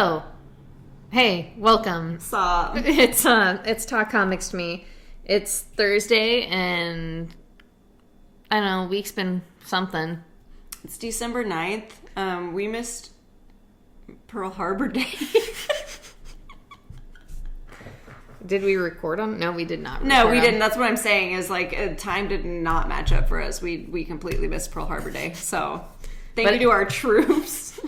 Hello. Hey, welcome. Sup? It's Talk Comics to me. It's Thursday, and I don't know, week's been something. It's December 9th. We missed Pearl Harbor Day. Did we record on? No, we did not. No, we didn't. That's what I'm saying. Is like time did not match up for us. We completely missed Pearl Harbor Day. So thank you to our troops.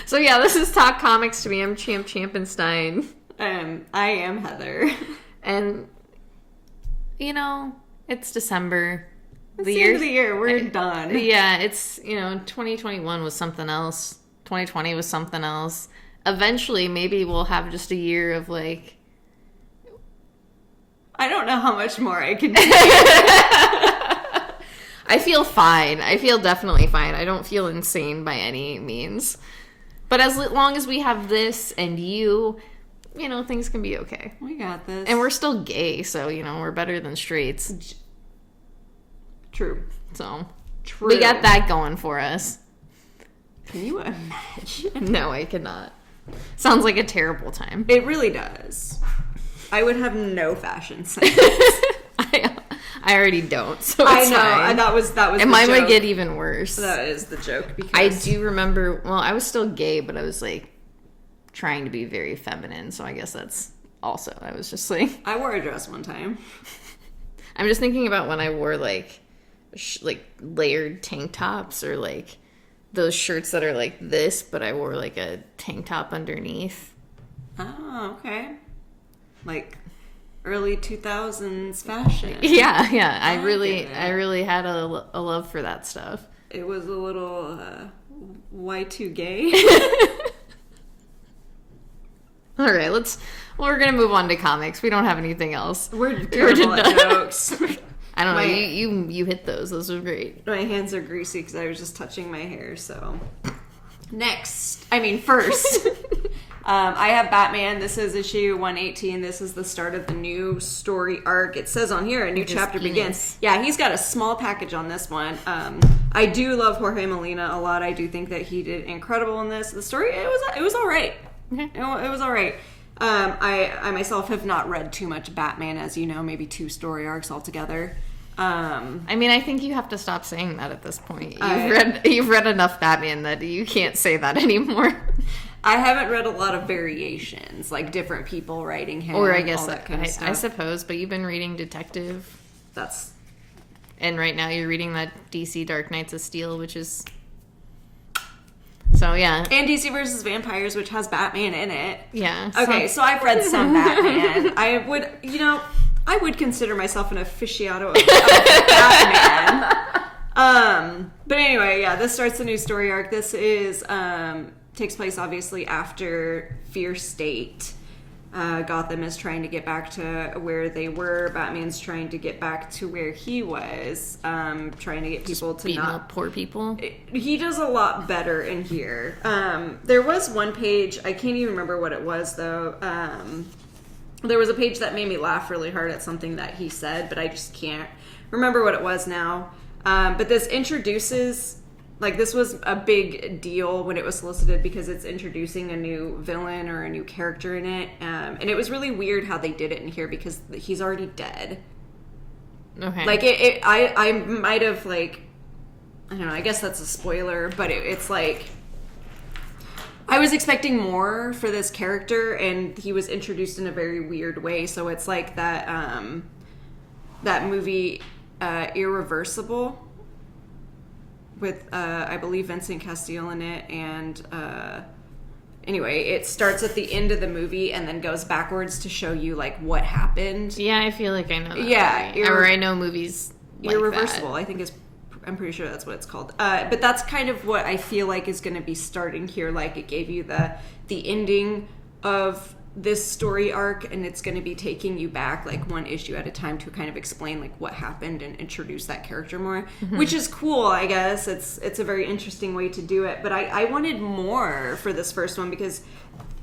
So yeah, this is Talk Comics to me. I'm Champ Champenstein. I am Heather. And you know, it's December. It's the end of the year. We're done. Yeah, it's 2021 was something else. 2020 was something else. Eventually, maybe we'll have just a year of like... I don't know how much more I can do. I feel fine. I feel definitely fine. I don't feel insane by any means. But as long as we have this and you, things can be okay. We got this. And we're still gay, so, we're better than straights. True. So, True. We got that going for us. Can you imagine? No, I cannot. Sounds like a terrible time. It really does. I would have no fashion sense. I already don't, so it's I know. fine. That was and mine would get even worse. That is the joke. Because I do remember, well, I was still gay, but I was like trying to be very feminine, so I guess that's also, I was just like... I wore a dress one time. I'm just thinking about when I wore like layered tank tops or like those shirts that are like this, but I wore like a tank top underneath. Oh, okay. Like early 2000s fashion. Yeah. I really had a love for that stuff. It was a little Y2Gay. All right, we're gonna move on to comics. We don't have anything else. We're terrible at jokes. I don't know. You hit those. Those were great. My hands are greasy because I was just touching my hair. So first, I have Batman. This is issue 118. This is the start of the new story arc. It says on here a new chapter begins. Yeah, he's got a small package on this one. I do love Jorge Molina a lot. I do think that he did incredible in this. The story, it was all right. Okay. It was all right. I myself have not read too much Batman, as you know, maybe 2 story arcs altogether. I think you have to stop saying that at this point. You've read enough Batman that you can't say that anymore. I haven't read a lot of variations, like different people writing him, or I guess all that kind of stuff. I suppose, but you've been reading Detective. And right now you're reading that DC Dark Knights of Steel, which is... So, yeah. And DC vs. Vampires, which has Batman in it. Yeah. Okay, so I've read some Batman. I would consider myself an aficionado of Batman. But anyway, yeah, this starts a new story arc. This is takes place obviously after Fear State. Gotham is trying to get back to where they were. Batman's trying to get back to where he was. Trying to get people to beating not... up poor people. He does a lot better in here. There was one page, I can't even remember what it was though. There was a page that made me laugh really hard at something that he said, but I just can't remember what it was now. But this introduces... Like, this was a big deal when it was solicited because it's introducing a new villain or a new character in it. And it was really weird how they did it in here because he's already dead. Okay. Like, I might have, like... I don't know, I guess that's a spoiler, but it's like... I was expecting more for this character, and he was introduced in a very weird way. So it's like that, that movie, Irreversible... with, I believe, Vincent Castile in it, and anyway, it starts at the end of the movie and then goes backwards to show you, like, what happened. Yeah, I feel like I know that. Yeah. Or I know movies like Irreversible, that. I think I'm pretty sure that's what it's called. But that's kind of what I feel like is going to be starting here. Like, it gave you the ending of this story arc, and it's going to be taking you back like one issue at a time to kind of explain like what happened and introduce that character more, which is cool. I guess it's a very interesting way to do it, but I wanted more for this first one because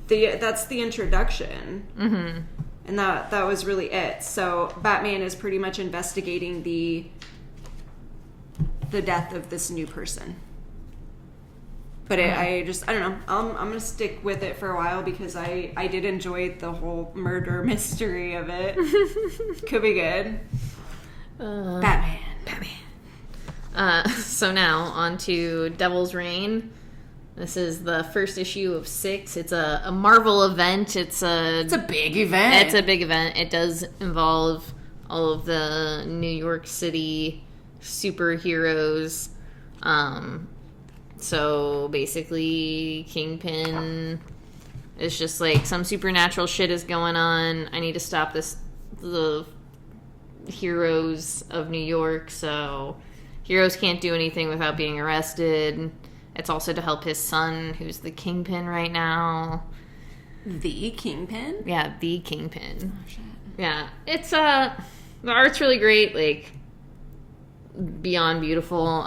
that's the introduction, and that was really it. So Batman is pretty much investigating the death of this new person. But I don't know. I'm gonna stick with it for a while because I did enjoy the whole murder mystery of it. Could be good. Batman. So now on to Devil's Reign. This is the first issue of 6. It's a Marvel event. It's a big event. It's a big event. It does involve all of the New York City superheroes. So basically, Kingpin is just like, some supernatural shit is going on. I need to stop the heroes of New York. So heroes can't do anything without being arrested. It's also to help his son, who's the Kingpin right now. The Kingpin? Yeah, the Kingpin. Oh, shit. Yeah. It's, the art's really great, like, beyond beautiful.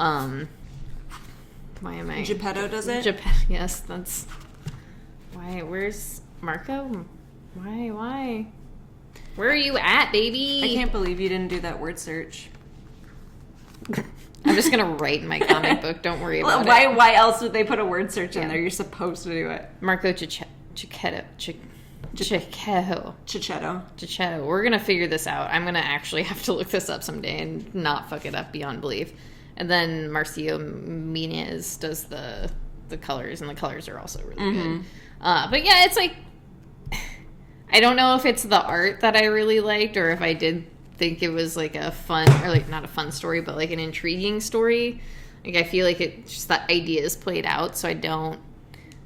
Why am I... Geppetto does it? Yes, that's... Why? Where's Marco? Why? Where are you at, baby? I can't believe you didn't do that word search. I'm just gonna write in my comic book. Don't worry about it. Why else would they put a word search in there? You're supposed to do it. Marco Cicchetto. We're gonna figure this out. I'm gonna actually have to look this up someday and not fuck it up beyond belief. And then Marcio Minez does the colors, and the colors are also really good. But yeah, it's like, I don't know if it's the art that I really liked, or if I did think it was like a fun, or like not a fun story, but like an intriguing story. Like, I feel like it just, the idea is played out, so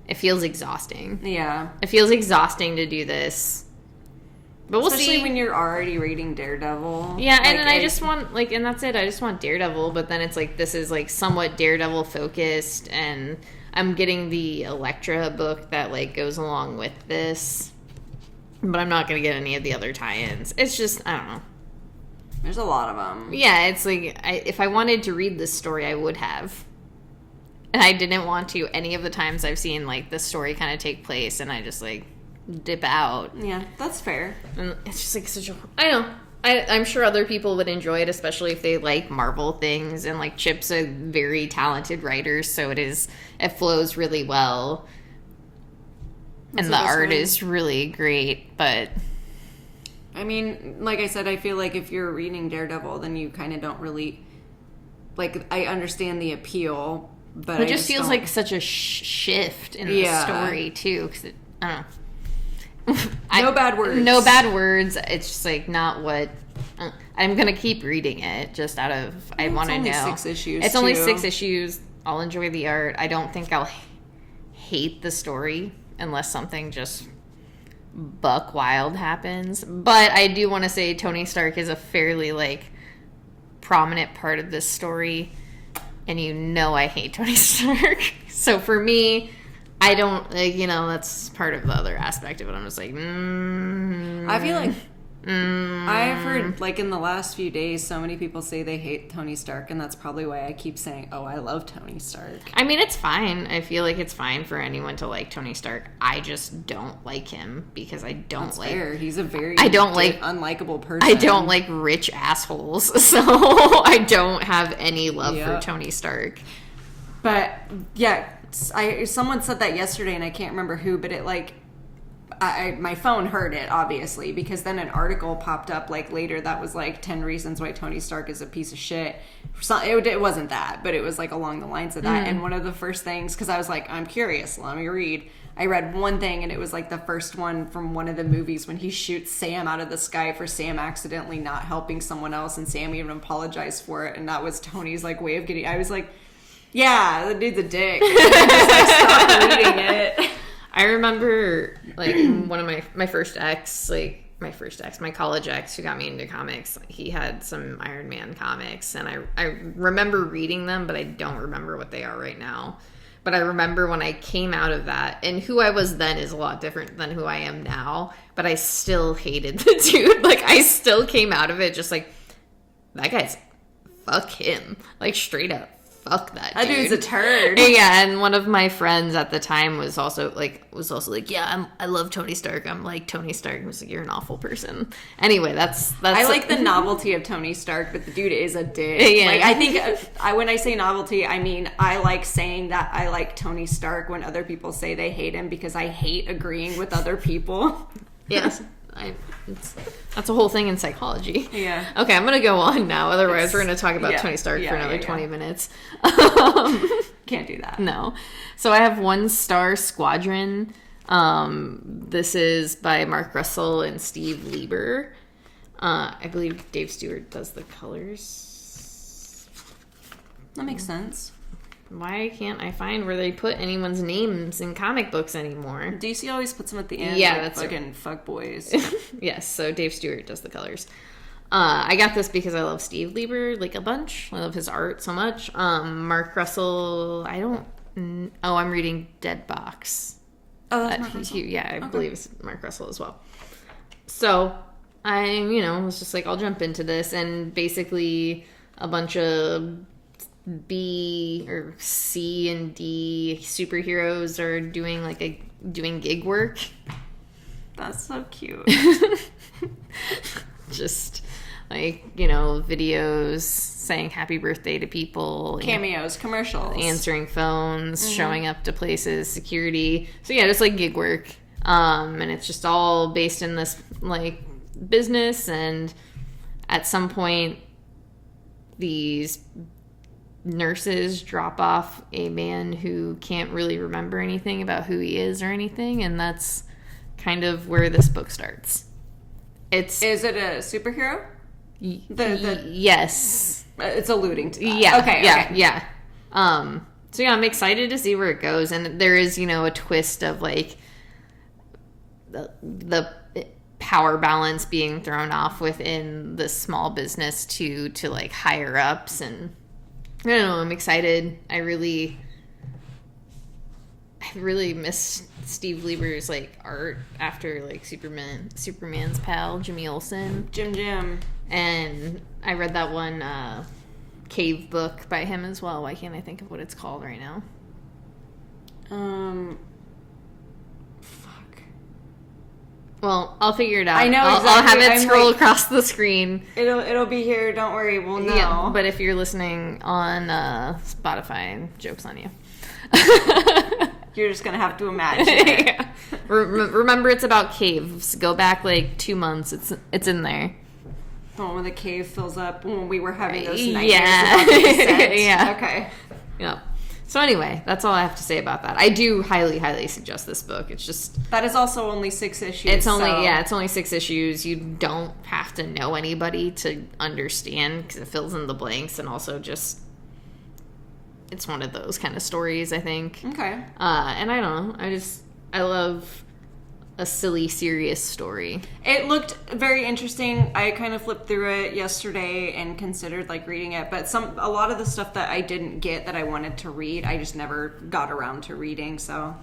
it feels exhausting. Yeah. It feels exhausting to do this. But we'll Especially see. when you're already reading Daredevil. Yeah, and then I just want, like, and that's it. I just want Daredevil, but then it's like, this is like somewhat Daredevil focused, and I'm getting the Elektra book that like goes along with this, but I'm not going to get any of the other tie-ins. It's just, I don't know. There's a lot of them. Yeah, it's like, if I wanted to read this story, I would have. And I didn't want to any of the times I've seen, like, this story kind of take place, and I just, like, dip out. Yeah, that's fair. And it's just, like, such a... I know. I'm sure other people would enjoy it, especially if they like Marvel things. And, like, Chip's a very talented writer, so it flows really well. And the art is really great, but... I mean, like I said, I feel like if you're reading Daredevil, then you kind of don't really... Like, I understand the appeal, but it just feels like such a shift in the story, too. Because I don't know. No bad words. No bad words. It's just, like, not what... I'm going to keep reading it just out of... I want to know. It's only 6 issues, It's only 6 issues. I'll enjoy the art. I don't think I'll hate the story unless something just... buck wild happens. But I do want to say Tony Stark is a fairly, like, prominent part of this story, and you know I hate Tony Stark. So for me, I don't, like, you know, that's part of the other aspect of it. I'm just like, I feel like I've heard, like, in the last few days, so many people say they hate Tony Stark, and that's probably why I keep saying, oh, I love Tony Stark. I mean, it's fine. I feel like it's fine for anyone to like Tony Stark. I just don't like him because I don't That's like... fair. He's a very unlikable person. I don't like rich assholes, so I don't have any love for Tony Stark. But, yeah, someone said that yesterday, and I can't remember who, but it, like... my phone heard it, obviously, because then an article popped up, like, later that was, like, 10 reasons why Tony Stark is a piece of shit. It wasn't that, but it was, like, along the lines of that. And one of the first things, because I was like, I'm curious, let me read. I read one thing, and it was, like, the first one from one of the movies when he shoots Sam out of the sky for Sam accidentally not helping someone else, and Sam even apologized for it, and that was Tony's, like, way of getting... I was like, yeah, the dude's a dick. And I just, like, stopped reading it. I remember, like, one of my first ex, my college ex who got me into comics, he had some Iron Man comics, and I remember reading them, but I don't remember what they are right now. But I remember when I came out of that, and who I was then is a lot different than who I am now, but I still hated the dude. Like, I still came out of it just like, that guy's, fuck him. Like, straight up, fuck that dude. That dude's a turd. Yeah, and one of my friends at the time was also like, yeah, I love Tony Stark. I'm like, Tony Stark. I was like, you're an awful person. Anyway, that's I like the novelty of Tony Stark, but the dude is a dick. Yeah. Like, I think when I say novelty, I mean I like saying that I like Tony Stark when other people say they hate him, because I hate agreeing with other people. Yes. That's a whole thing in psychology. Yeah. Okay, I'm going to go on now. Otherwise, we're going to talk about Tony Stark for another 20 minutes. Can't do that. No. So I have One Star Squadron. This is by Mark Russell and Steve Lieber. I believe Dave Stewart does the colors. That makes sense. Why can't I find where they put anyone's names in comic books anymore? DC always puts them at the end. Yeah, like that's fucking fuckboys. Yes, so Dave Stewart does the colors. I got this because I love Steve Lieber, like, a bunch. I love his art so much. Mark Russell, I'm reading Dead Box. Oh, that's Mark Russell? I believe it's Mark Russell as well. So, I was just like, I'll jump into this, and basically a bunch of B or C and D superheroes are doing gig work. That's so cute. Just like, videos saying happy birthday to people, Cameos, commercials, answering phones, showing up to places, security. So yeah, just like gig work. And it's just all based in this like business, and at some point these nurses drop off a man who can't really remember anything about who he is or anything, and that's kind of where this book starts. Is it a superhero? Yes. It's alluding to that. Yeah. Okay. Yeah. So yeah, I'm excited to see where it goes, and there is, a twist of like the power balance being thrown off within the small business to like higher ups, and I don't know, I'm excited. I really miss Steve Lieber's like art after like Superman's pal Jimmy Olsen. Jim. And I read that one cave book by him as well. Why can't I think of what it's called right now? Fuck. Well, I'll figure it out. I know I'll have exactly. it scroll across the screen. It'll be here. Don't worry. We'll know. Yeah, but if you're listening on Spotify, joke's on you. You're just gonna have to imagine it. Yeah. Remember, it's about caves. Go back like 2 months. It's in there. The one where the cave fills up when we were having those nightmares Yeah. about the set. Yeah. Okay. Yeah. So anyway, that's all I have to say about that. I do highly, highly suggest this book. It's just that is also only 6 issues. It's only 6 issues. You don't have to know anybody to understand, because it fills in the blanks, and also just it's one of those kind of stories, I think. Okay. And I don't know. I love a silly, serious story. It looked very interesting. I kind of flipped through it yesterday and considered like reading it, but a lot of the stuff that I didn't get that I wanted to read, I just never got around to reading. So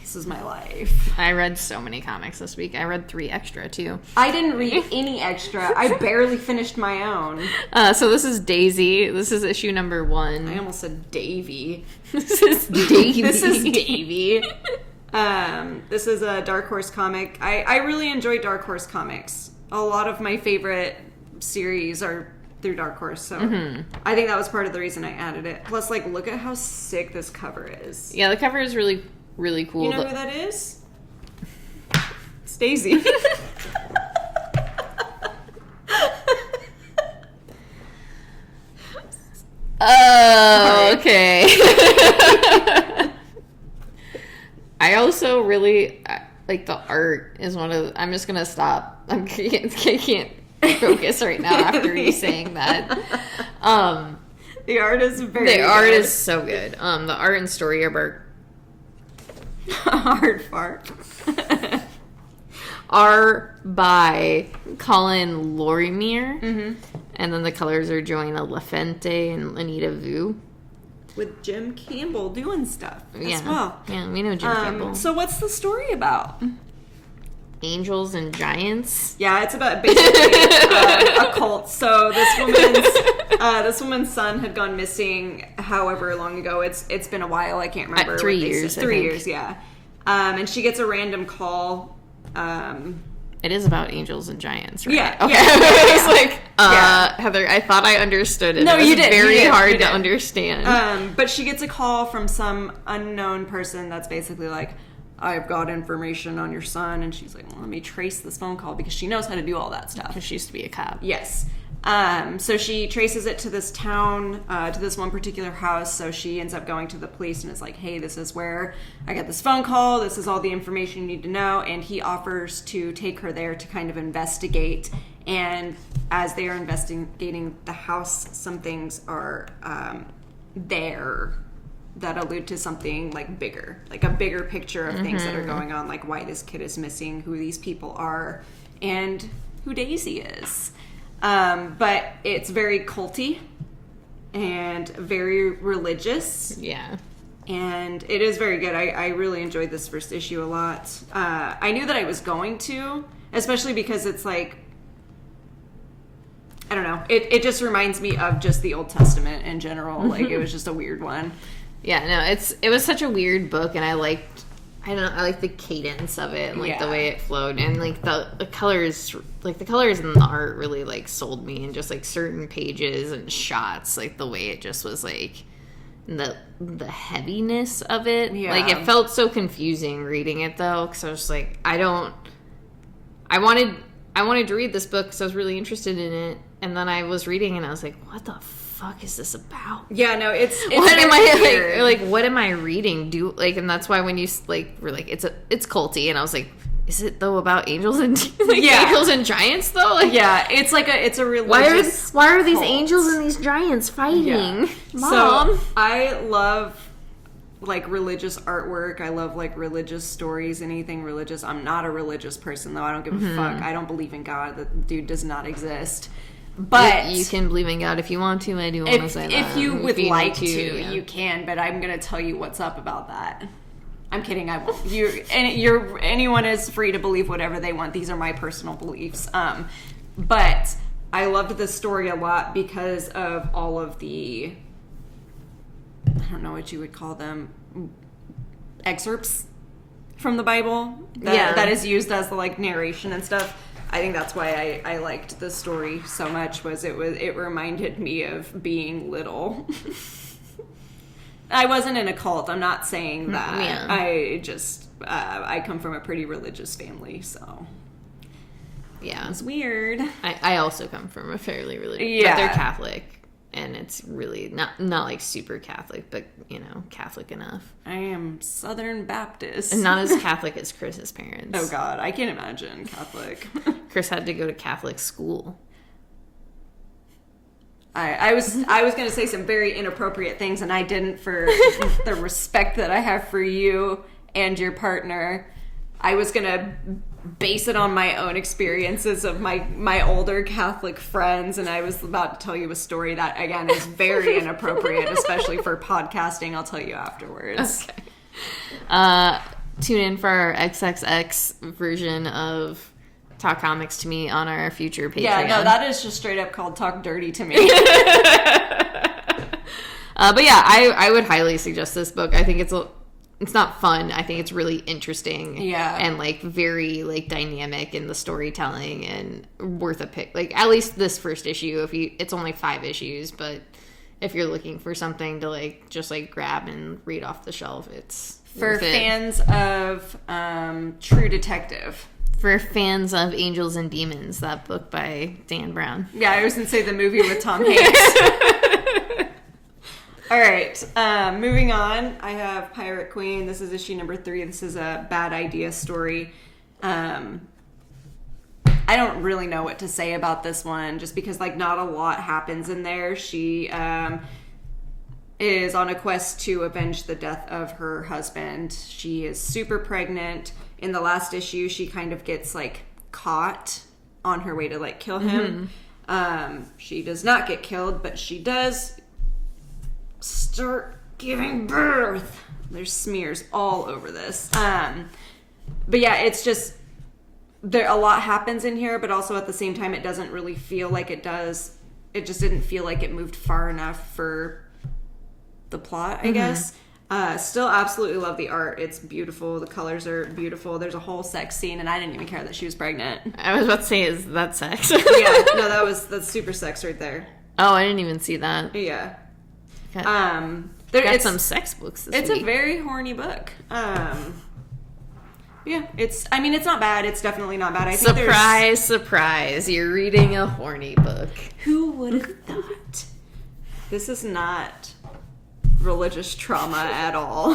this is my life. I read so many comics this week. I read 3 extra too. I didn't read any extra. I barely finished my own. So this is Daisy. This is issue number 1. I almost said Davy. This is Davy. This is Davy. This is a Dark Horse comic. I really enjoy Dark Horse comics. A lot of my favorite series are through Dark Horse, so I think that was part of the reason I added it. Plus, like, look at how sick this cover is. Yeah, the cover is really, really cool. You know who that is? It's Daisy. Oh, okay. I also really like the art is one of I'm just gonna stop. I can't focus right now after you saying that. The art is very the good. art is so good. The art and story are hard fart. are by Colin Lorimer, and then the colors are Joanna LaFente and Anita Vu. With Jim Campbell doing stuff as well. Yeah, we know Jim Campbell. So what's the story about? Angels and giants. Yeah, it's about basically a cult. So this woman's This woman's son had gone missing however long ago. It's been a while. I can't remember. 3 years. 3 years, yeah. And she gets a random call. It is about angels and giants, right? Yeah. Okay. Yeah. I was like, Heather, I thought I understood it. No, it was you did. very hard to understand. But she gets a call from some unknown person that's basically like, I've got information on your son. And she's like, well, let me trace this phone call because she knows how to do all that stuff. Because she used to be a cop. Yes. So she traces it to this town, to this one particular house. So she ends up going to the police and is like, hey, this is where I got this phone call. This is all the information you need to know. And he offers to take her there to kind of investigate. And as they are investigating the house, some things are there that allude to something like bigger, like a bigger picture of things that are going on, like why this kid is missing, who these people are, and who Daisy is. But it's very culty and very religious. Yeah. And it is very good. I really enjoyed this first issue a lot. I knew that I was going to, especially because it's like, I don't know. It just reminds me of just the Old Testament in general. Like, it was just a weird one. Yeah, no, it was such a weird book, and I liked the cadence of it and like the way it flowed, and like the colors, like the colors and the art really like sold me, and just like certain pages and shots, like the way it just was like the heaviness of it. Yeah. Like it felt so confusing reading it though, because I was like, I wanted to read this book because I was really interested in it, and then I was reading and I was like, what the fuck is this about? Yeah, no, it's what am I like what am I reading? And that's why when you like were like it's culty, and I was like, is it though about angels and angels and giants though? Like, yeah, it's a religious. Why are these angels and these giants fighting? Yeah. Mom, so I love like religious artwork. I love like religious stories, anything religious. I'm not a religious person though. I don't give a fuck. I don't believe in God. That dude does not exist. But you can believe in God if you want to. I do want to say that. If you would like to, you can. But I'm going to tell you what's up about that. I'm kidding. I won't. Anyone is free to believe whatever they want. These are my personal beliefs. But I loved this story a lot because of all of the, I don't know what you would call them, excerpts from the Bible that is used as the like narration and stuff. I think that's why I liked the story so much. It reminded me of being little. I wasn't in a cult. I'm not saying that. Yeah. I just I come from a pretty religious family, so yeah, it's weird. I also come from a fairly religious, but they're Catholic. And it's really not like super Catholic, but, Catholic enough. I am Southern Baptist. And not as Catholic as Chris's parents. Oh, God. I can't imagine Catholic. Chris had to go to Catholic school. I was going to say some very inappropriate things, and I didn't for the respect that I have for you and your partner. I was going to base it on my own experiences of my older Catholic friends, and I was about to tell you a story that, again, is very inappropriate, especially for podcasting. I'll tell you afterwards. Okay. Tune in for our XXX version of Talk Comics to Me on our future Patreon. Yeah, no, that is just straight up called Talk Dirty to Me. But yeah, I would highly suggest this book. I think it's not fun. I think it's really interesting. Yeah. And like very like dynamic in the storytelling and worth a pick. Like at least this first issue, it's only 5 issues, but if you're looking for something to like just like grab and read off the shelf, it's for fans of True Detective. For fans of Angels and Demons, that book by Dan Brown. Yeah, I was going to say the movie with Tom Hanks. All right, moving on. I have Pirate Queen. This is issue number 3. This is a Bad Idea story. I don't really know what to say about this one, just because like not a lot happens in there. She is on a quest to avenge the death of her husband. She is super pregnant. In the last issue, she kind of gets like caught on her way to like kill him. She does not get killed, but she does start giving birth. There's smears all over this. But yeah, it's just a lot happens in here, but also at the same time it doesn't really feel like it does it just didn't feel like it moved far enough for the plot, I guess. Still absolutely love the art. It's beautiful. The colors are beautiful. There's a whole sex scene, and I didn't even care that she was pregnant. I was about to say, is that sex? Yeah, no, that's super sex right there. Oh, I didn't even see that. Yeah. Okay. Got some sex books this It's week. a very horny book. Yeah, it's not bad. It's definitely not bad. I think surprise. You're reading a horny book. Who would have thought? This is not religious trauma at all.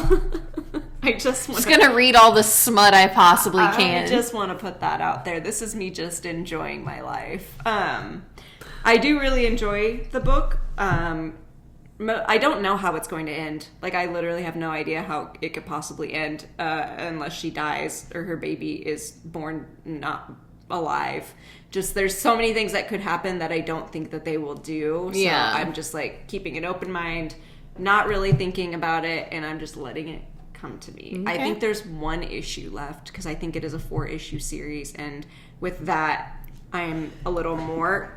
I'm just gonna read all the smut I possibly can. I just want to put that out there. This is me just enjoying my life. I do really enjoy the book. I don't know how it's going to end. Like, I literally have no idea how it could possibly end unless she dies or her baby is born not alive. Just, there's so many things that could happen that I don't think that they will do. So yeah. I'm just, like, keeping an open mind, not really thinking about it, and I'm just letting it come to me. Okay. I think there's one issue left because I think it is a 4-issue series, and with that, I am a little more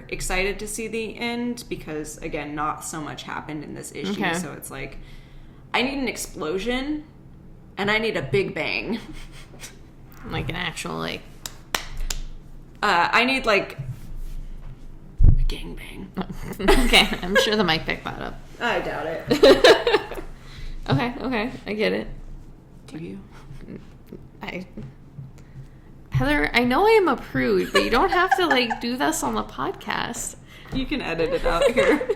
excited to see the end because, again, not so much happened in this issue. Okay. So it's like, I need an explosion and I need a big bang. Like an actual, like... I need, like, a gangbang. Okay, I'm sure the mic picked that up. I doubt it. Okay, I get it. Do you? Heather, I know I am a prude, but you don't have to, like, do this on the podcast. You can edit it out here.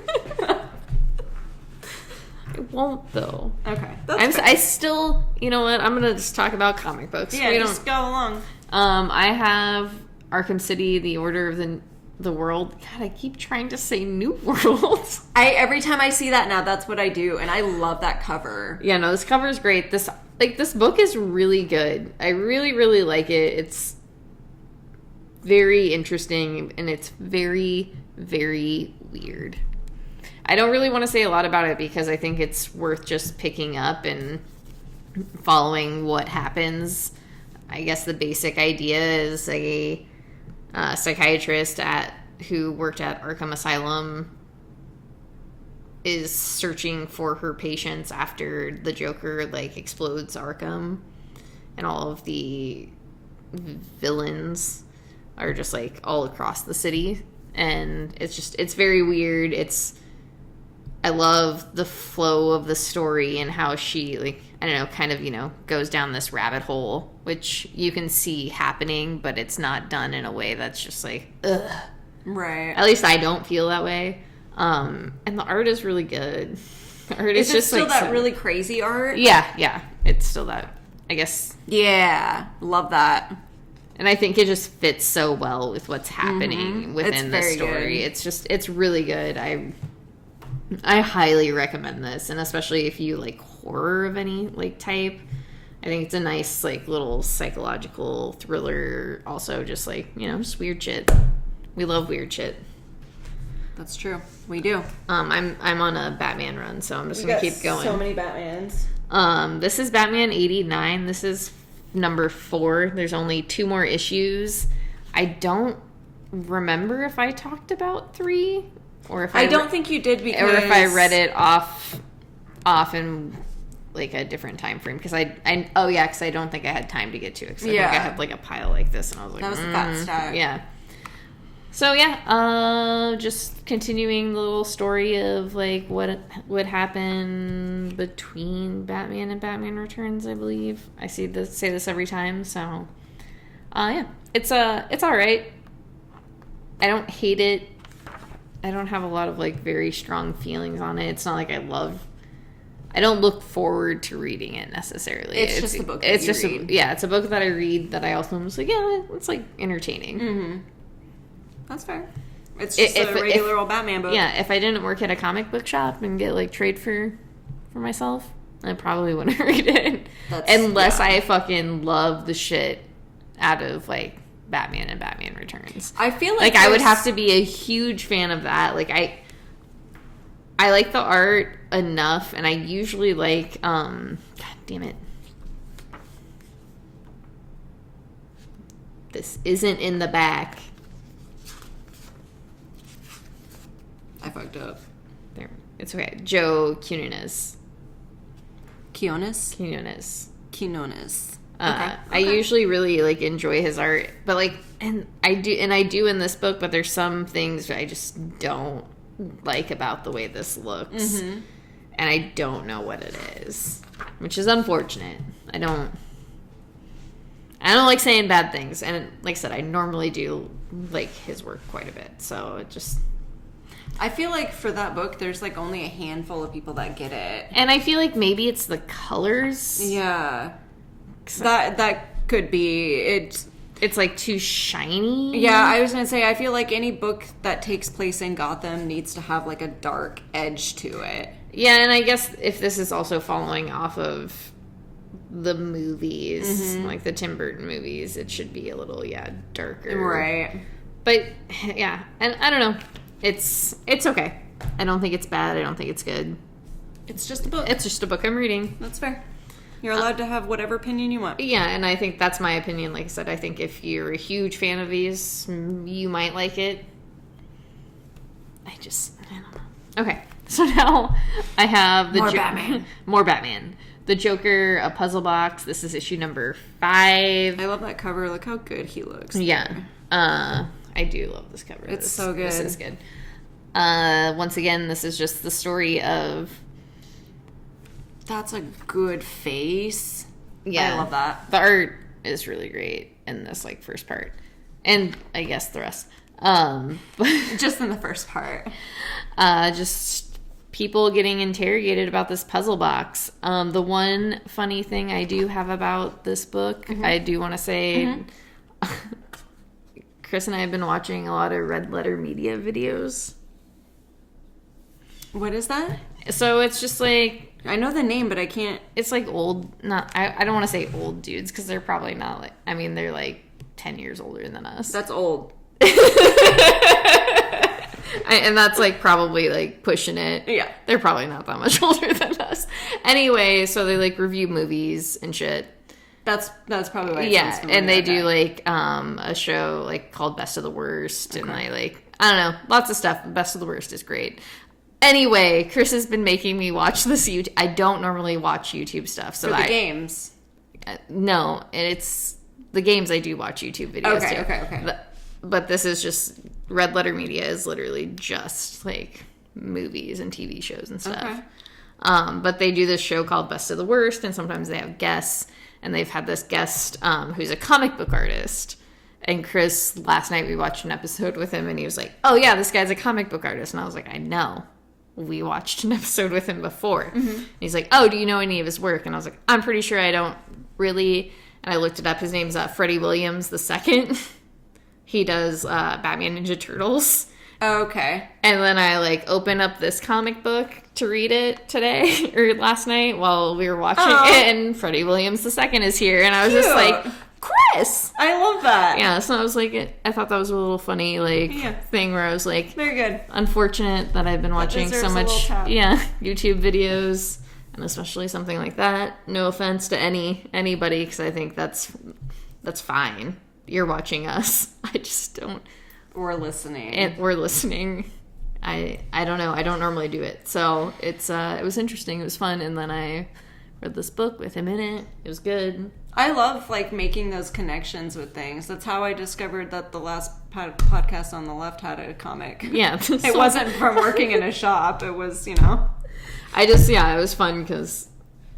I won't, though. Okay. I still, you know what, I'm going to just talk about comic books. Yeah, just go along. I have Arkham City, The Order of the World. God, I keep trying to say New World. Every time I see that now, that's what I do, and I love that cover. Yeah, no, this cover is great. This book is really good. I really, really like it. It's very interesting, and it's very, very weird. I don't really want to say a lot about it because I think it's worth just picking up and following what happens. I guess the basic idea is a psychiatrist who worked at Arkham Asylum is searching for her patients after the Joker, like, explodes Arkham, and all of the villains are just, like, all across the city, and it's very weird. I love the flow of the story and how she, like, I don't know, kind of, you know, goes down this rabbit hole, which you can see happening, but it's not done in a way that's just like, ugh. Right. At least I don't feel that way. And the art is really good. The art is just still like that really crazy art? Yeah. It's still that, I guess. Yeah. Love that. And I think it just fits so well with what's happening within the story. Good. It's really good. I highly recommend this, and especially if you like horror of any like type. I think it's a nice like little psychological thriller. Also, just like, you know, just weird shit. We love weird shit. That's true. We do. I'm on a Batman run, so I'm just gonna keep going. So many Batmans. This is Batman 89. This is number 4. There's only 2 more issues. I don't remember if I talked about 3 or if I don't think you did, because or if I read it off in like a different time frame, because I don't think I had time to get to it, because I think I had like a pile like this, and I was like, that was the fat stack. Yeah. So yeah, just continuing the little story of like what would happen between Batman and Batman Returns. I believe I say this every time. So, yeah, it's all right. I don't hate it. I don't have a lot of like very strong feelings on it. It's not like I don't look forward to reading it necessarily. It's just a book that you read. It's a book that I read that I also am just like, yeah, it's like entertaining. Mm-hmm. That's fair. It's just a regular old Batman book. Yeah, if I didn't work at a comic book shop and get like trade for myself, I probably wouldn't read it. Unless I fucking love the shit out of like Batman and Batman Returns. I feel like I would have to be a huge fan of that. Like I like the art enough, and I usually like God damn it. this isn't in the back. I fucked up. There, it's okay. Joe Quinones. Quinones. Okay. I usually really like enjoy his art, but like, and I do in this book, but there's some things I just don't like about the way this looks, and I don't know what it is, which is unfortunate. I don't like saying bad things, and like I said, I normally do like his work quite a bit, so it just. I feel like for that book, there's like only a handful of people that get it, and I feel like maybe it's the colors. Yeah, that could be. It's like too shiny. Yeah, I was gonna say I feel like any book that takes place in Gotham needs to have like a dark edge to it. Yeah, and I guess if this is also following off of the movies, like the Tim Burton movies, it should be a little darker. Right. But yeah, and I don't know. It's okay. I don't think it's bad. I don't think it's good. It's just a book. It's just a book I'm reading. That's fair. You're allowed to have whatever opinion you want. Yeah, and I think that's my opinion. Like I said, I think if you're a huge fan of these, you might like it. I don't know. Okay, so now I have the Batman. More Batman. The Joker, a puzzle box. This is issue number 5. I love that cover. Look how good he looks. Yeah. I do love this cover. It's so good. This is good. Once again, this is just the story of... That's a good face. Yeah. I love that. The art is really great in this, like, first part. And I guess the rest. Just in the first part. Just people getting interrogated about this puzzle box. The one funny thing I do have about this book, I do want to say... Chris and I have been watching a lot of Red Letter Media videos. What is that? So it's just like... I know the name, but I can't... It's like old... I don't want to say old dudes, because they're probably not like... I mean, they're like 10 years older than us. That's old. And that's like probably like pushing it. Yeah. They're probably not that much older than us. Anyway, so they like review movies and shit. That's probably why it sounds familiar. And they do like a show like called Best of the Worst, and I don't know, lots of stuff. Best of the Worst is great. Anyway, Chris has been making me watch this YouTube. I don't normally watch YouTube stuff, so for the games. No, it's the games. I do watch YouTube videos. Okay. But this is just Red Letter Media is literally just like movies and TV shows and stuff. Okay. But they do this show called Best of the Worst, and sometimes they have guests. And they've had this guest who's a comic book artist. And Chris, last night we watched an episode with him, and he was like, oh yeah, this guy's a comic book artist. And I was like, I know. We watched an episode with him before. And he's like, oh, do you know any of his work? And I was like, I'm pretty sure I don't really. And I looked it up. His name's Freddie Williams II. He does Batman Ninja Turtles. Okay. And then I like opened up this comic book to read it today or last night while we were watching it, and Freddie Williams II is here, and I was just like, Chris! I love that. Yeah, so I was like, I thought that was a little funny thing where I was like, very good. Unfortunate that I've been watching so much YouTube videos, and especially something like that. No offense to anybody, because I think that's fine. You're watching us. I just don't. We're listening. We're listening. I don't know. I don't normally do it. So it was interesting. It was fun. And then I read this book with him in it. It was good. I love like making those connections with things. That's how I discovered that the last podcast on the left had a comic. Yeah. It wasn't from working in a shop. It was, it was fun because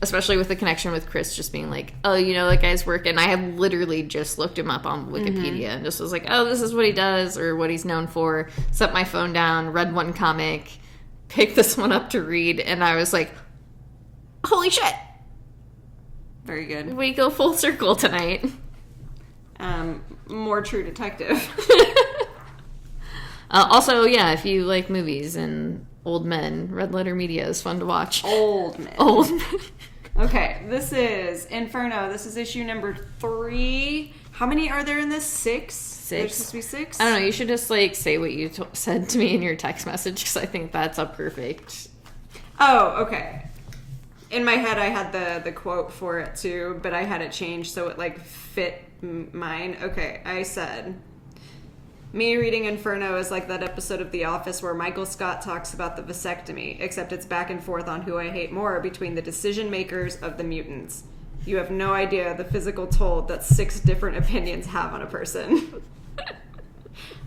especially with the connection with Chris just being like, oh, that guy's work. And I had literally just looked him up on Wikipedia and just was like, oh, this is what he does or what he's known for. Set my phone down, read one comic, picked this one up to read. And I was like, holy shit. Very good. We go full circle tonight. More True Detective. Also, yeah, if you like movies and old men, Red Letter Media is fun to watch. Old men. Okay, this is Inferno. This is issue number 3. How many are there in this? 6? There's supposed to be 6? I don't know. You should just say what you said to me in your text message because I think that's a perfect. Oh, okay. In my head, I had the quote for it too, but I had it changed so it fit mine? Okay, I said, me reading Inferno is like that episode of The Office where Michael Scott talks about the vasectomy, except it's back and forth on who I hate more between the decision makers of the mutants. You have no idea the physical toll that 6 different opinions have on a person.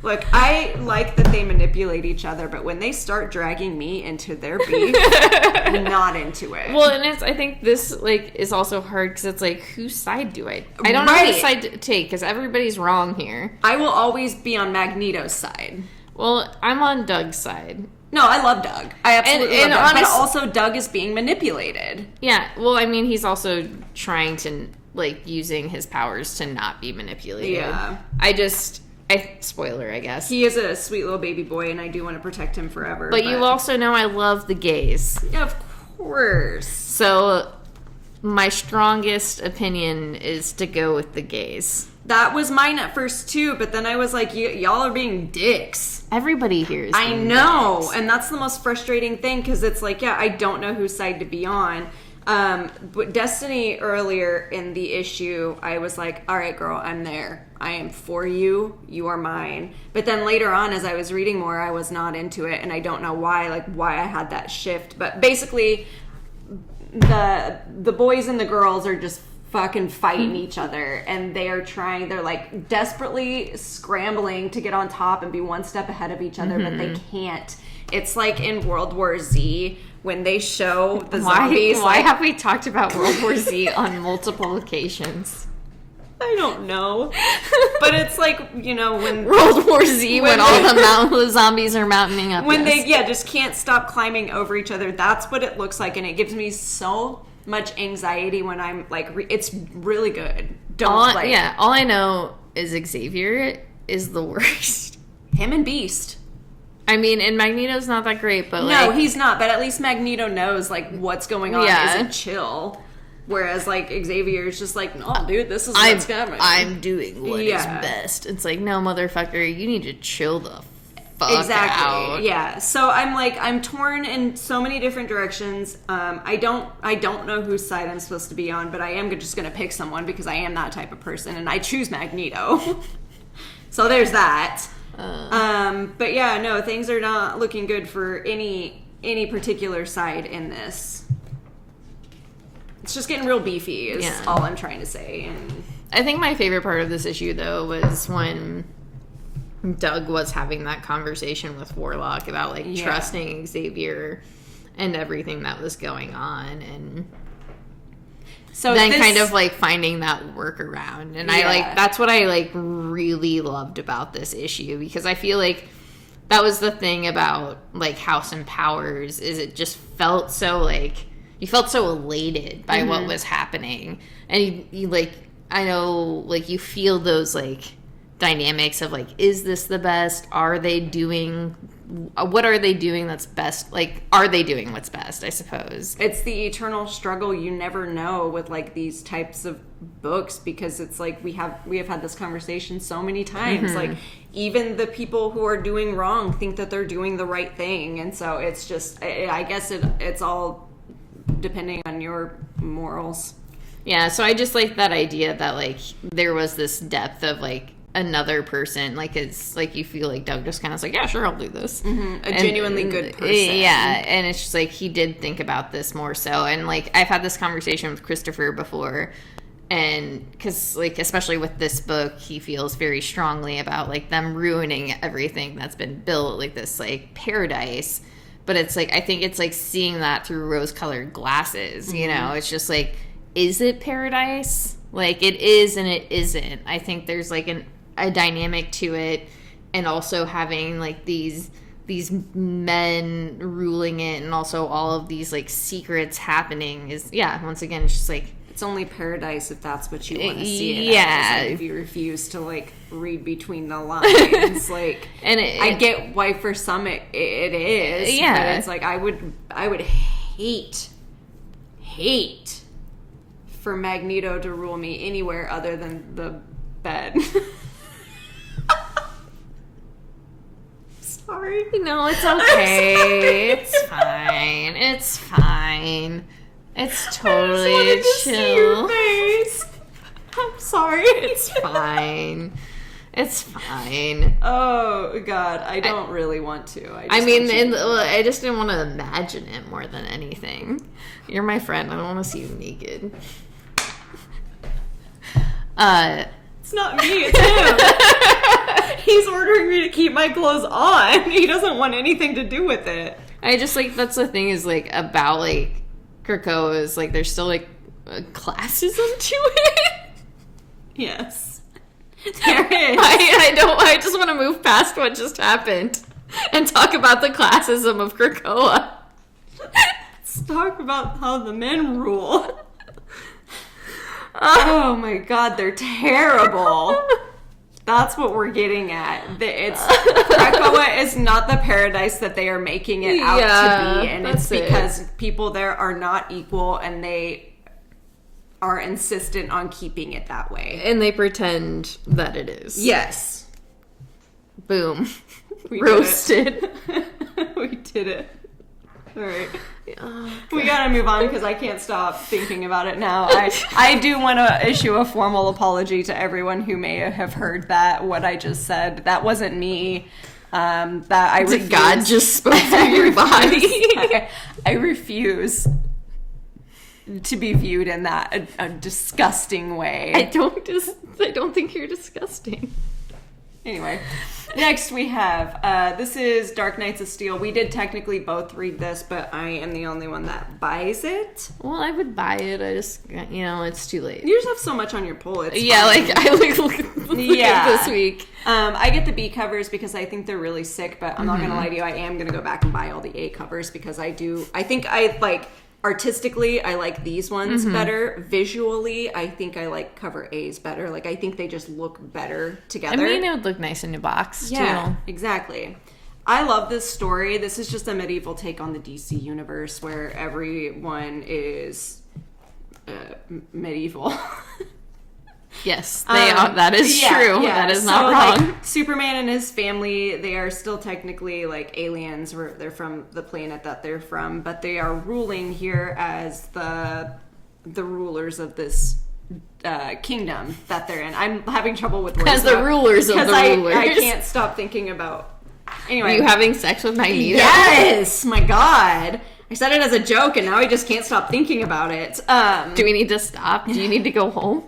Look, I like that they manipulate each other, but when they start dragging me into their beef, I'm not into it. Well, and I think this, like, is also hard because it's like, whose side do I don't know whose side to take because everybody's wrong here. I will always be on Magneto's side. Well, I'm on Doug's side. No, I love Doug. I absolutely love Doug. But also, Doug is being manipulated. Yeah, well, I mean, he's also trying to, like, using his powers to not be manipulated. Yeah. Spoiler, I guess. He is a sweet little baby boy, and I do want to protect him forever. But you also know I love the gays. Yeah, of course. So, my strongest opinion is to go with the gays. That was mine at first, too, but then I was like, y'all are being dicks. Everybody here is I know, dicks. And that's the most frustrating thing, because it's like, yeah, I don't know whose side to be on. But Destiny earlier in the issue, I was like, all right, girl, I'm there. I am for you. You are mine. But then later on, as I was reading more, I was not into it. And I don't know why I had that shift. But basically, the boys and the girls are just fucking fighting each other. And they're like desperately scrambling to get on top and be one step ahead of each other, but they can't. It's like in World War Z, when they show the zombies. Why have we talked about World War Z on multiple occasions? I don't know. But it's like, you know, when... World War Z, when all the zombies are mounting up. When they, just can't stop climbing over each other. That's what it looks like. And it gives me so much anxiety when I'm like... it's really good. All I know is Xavier is the worst. Him and Beast. I mean, and Magneto's not that great, but no, he's not. But at least Magneto knows like what's going on. Isn't chill. Whereas like Xavier's just like, no, dude, this is what's coming. I'm doing what is best. It's like, no, motherfucker, you need to chill the fuck out. Yeah. So I'm torn in so many different directions. I don't know whose side I'm supposed to be on, but I am just gonna pick someone because I am that type of person, and I choose Magneto. So there's that. But yeah, no, things are not looking good for any particular side in this. It's just getting real beefy is all I'm trying to say. And I think my favorite part of this issue, though, was when Doug was having that conversation with Warlock about, like, trusting Xavier and everything that was going on, and so then kind of, like, finding that workaround. And that's what I, like, really loved about this issue, because I feel like that was the thing about, like, House and Powers, is it just felt so, like, you felt so elated by what was happening. And you like, I know, like, you feel those, like, dynamics of, like, is this the best? Are they doing... what are they doing that's best? Like, are they doing what's best, I suppose? It's the eternal struggle you never know with, like, these types of books, because it's like we have had this conversation so many times. Like, even the people who are doing wrong think that they're doing the right thing. And so it's just, I guess it's all depending on your morals. Yeah, so I just like that idea that, like, there was this depth of, like, another person, like, it's like you feel like Doug just kind of like, yeah, sure, I'll do this. Genuinely good person. Yeah, and it's just like he did think about this more so. And, like, I've had this conversation with Christopher before, and because, like, especially with this book, he feels very strongly about, like, them ruining everything that's been built, like this, like, paradise. But it's like, I think it's like seeing that through rose-colored glasses, you know? It's just like, is it paradise? Like, it is and it isn't. I think there's, like, a dynamic to it, and also having, like, these men ruling it, and also all of these, like, secrets happening is, once again, it's just like, it's only paradise if that's what you want to see it as. Like, if you refuse to, like, read between the lines. Like, and I get why for some it is. Yeah. But it's like, I would hate for Magneto to rule me anywhere other than the bed. Sorry. No, it's okay. It's fine. It's fine. It's totally I just wanted to chill. see your face. I'm sorry. It's fine. It's fine. Oh, God. I don't really want to. I just didn't want to imagine it more than anything. You're my friend. I don't want to see you naked. It's not me, it's him. He's ordering me to keep my clothes on. He doesn't want anything to do with it. I just, like, that's the thing is, like, about, like, Krakoa is, like, there's still, like, a classism to it. Yes. There is. I just want to move past what just happened and talk about the classism of Krakoa. Let's talk about how the men rule. Oh my God, they're terrible. That's what we're getting at. Krakoa is not the paradise that they are making it out to be, and it's because people there are not equal, and they are insistent on keeping it that way. And they pretend that it is. Yes. Boom. Roasted. We did it. All right. We gotta move on because I can't stop thinking about it now. I do want to issue a formal apology to everyone who may have heard what I just said. That wasn't me. God just spoke through your body. I refuse to be viewed in that a disgusting way. I don't think you're disgusting. Anyway, next we have, this is Dark Knights of Steel. We did technically both read this, but I am the only one that buys it. Well, I would buy it. I just, it's too late. You just have so much on your pull. It's fine. Like, I look at this week. I get the B covers because I think they're really sick, but I'm not going to lie to you. I am going to go back and buy all the A covers because I think I like... Artistically, I like these ones better. Visually, I think I like cover A's better. Like, I think they just look better together. I mean, it would look nice in a box, too. Yeah, exactly. I love this story. This is just a medieval take on the DC universe where everyone is medieval. Yes, that is true. Yeah. That is not wrong. Like, Superman and his family, they are still technically like aliens. They're from the planet that they're from, but they are ruling here as the rulers of this kingdom that they're in. I'm having trouble with words. As the rulers of the rulers. I can't stop thinking about... Anyway. Are you having sex with Magneto? Yes! My God. I said it as a joke, and now I just can't stop thinking about it. Do we need to stop? Do you need to go home?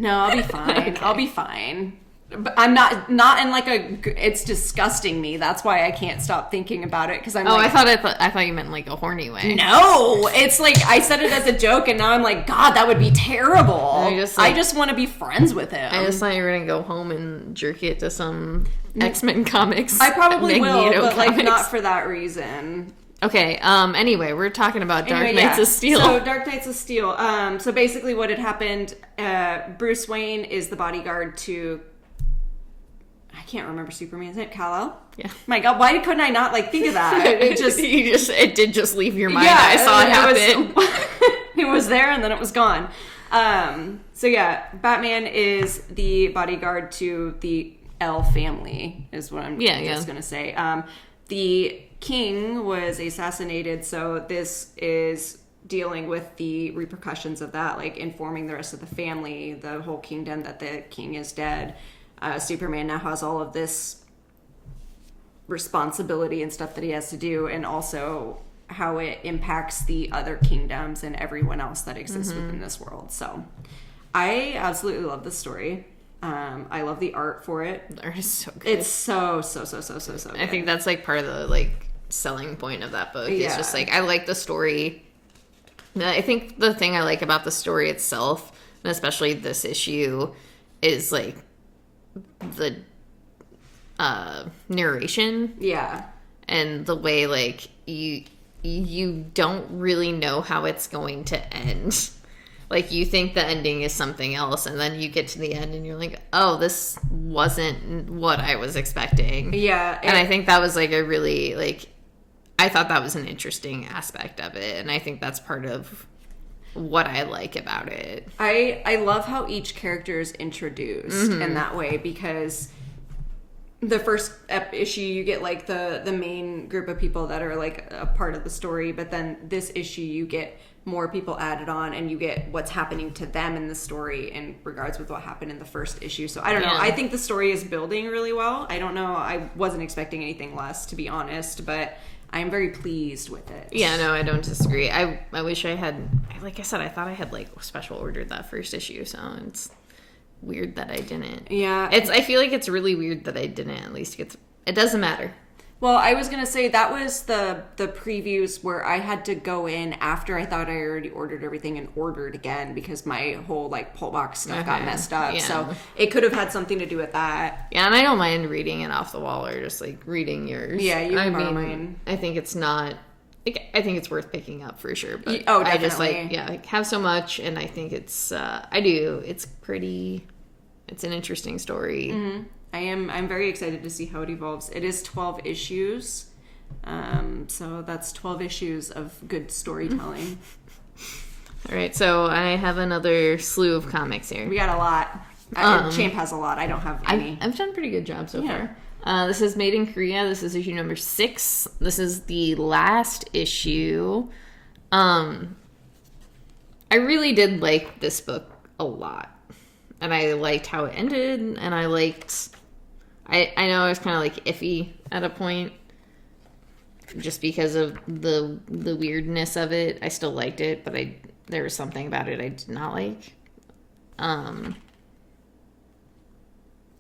No, I'll be fine. Okay. I'll be fine. But I'm not in like it's disgusting me. That's why I can't stop thinking about it because I'm. I thought you meant like a horny way. No, it's like I said it as a joke, and now I'm like, God, that would be terrible. I just want to be friends with him. I just thought you were gonna go home and jerk it to some X-Men comics. I probably will, but comics. Like not for that reason. Okay, anyway, we're talking about Dark Knights of Steel. So, Dark Knights of Steel. So basically what had happened, Bruce Wayne is the bodyguard to... I can't remember Superman's name. Kal-El? Yeah. My God, why couldn't I not, think of that? It did just leave your mind. Yeah, I saw it happen. It was there, and then it was gone. So, Batman is the bodyguard to the L family, is what I'm just going to say. The king was assassinated, so this is dealing with the repercussions of that, like informing the rest of the family, the whole kingdom, that the king is dead. Superman now has all of this responsibility and stuff that he has to do, and also how it impacts the other kingdoms and everyone else that exists within this world. So I absolutely love this story. I love the art for it. The art is so good. It's so good. I think that's like part of the selling point of that book. It's just I like the story. I think the thing I like about the story itself, and especially this issue, is the narration. Yeah. And the way you don't really know how it's going to end. You think the ending is something else, and then you get to the end and you're like, oh, this wasn't what I was expecting. Yeah. And I think that was a really, I thought that was an interesting aspect of it, and I think that's part of what I like about it. I love how each character is introduced in that way, because the first issue, you get like the main group of people that are like a part of the story, but then this issue you get more people added on, and you get what's happening to them in the story in regards with what happened in the first issue. So I don't know. I think the story is building really well. I don't know. I wasn't expecting anything less, to be honest, but I'm very pleased with it. Yeah, no, I don't disagree. I wish I had, like I said, I thought I had like special ordered that first issue, so it's weird that I didn't. Yeah. I feel like it's really weird that I didn't at least get, it doesn't matter. Well, I was going to say that was the previews where I had to go in after I thought I already ordered everything and ordered again because my whole like pull box stuff got messed up. Yeah. So it could have had something to do with that. Yeah, and I don't mind reading it off the wall or just like reading yours. Yeah, you can borrow mine. I think it's not, I think it's worth picking up for sure. But definitely. I just like have so much, and I think it's, it's pretty, it's an interesting story. Mm-hmm. I'm very excited to see how it evolves. It is 12 issues. So that's 12 issues of good storytelling. All right, so I have another slew of comics here. We got a lot. Champ has a lot. I don't have any. I've done a pretty good job so far. This is Made in Korea. This is issue number 6. This is the last issue. I really did like this book a lot. And I liked how it ended, and I liked... I know I was kind of like iffy at a point, just because of the weirdness of it. I still liked it, but there was something about it I did not like. I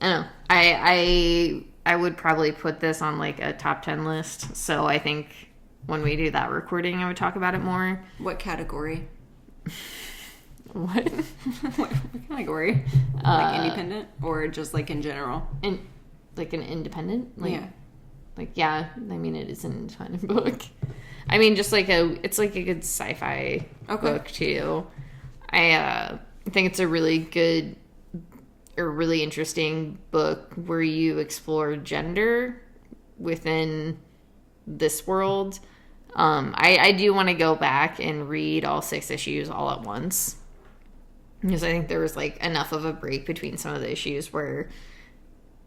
don't know. I would probably put this on like a top 10 list. So I think when we do that recording, I would talk about it more. What category? What? What category? Like independent, or just like in general? Like an independent? Like, yeah. Like, yeah, I mean, it is an independent book. I mean, just like it's like a good sci-fi book, too. I think it's a really good or really interesting book where you explore gender within this world. I do want to go back and read all 6 issues all at once, because I think there was like enough of a break between some of the issues where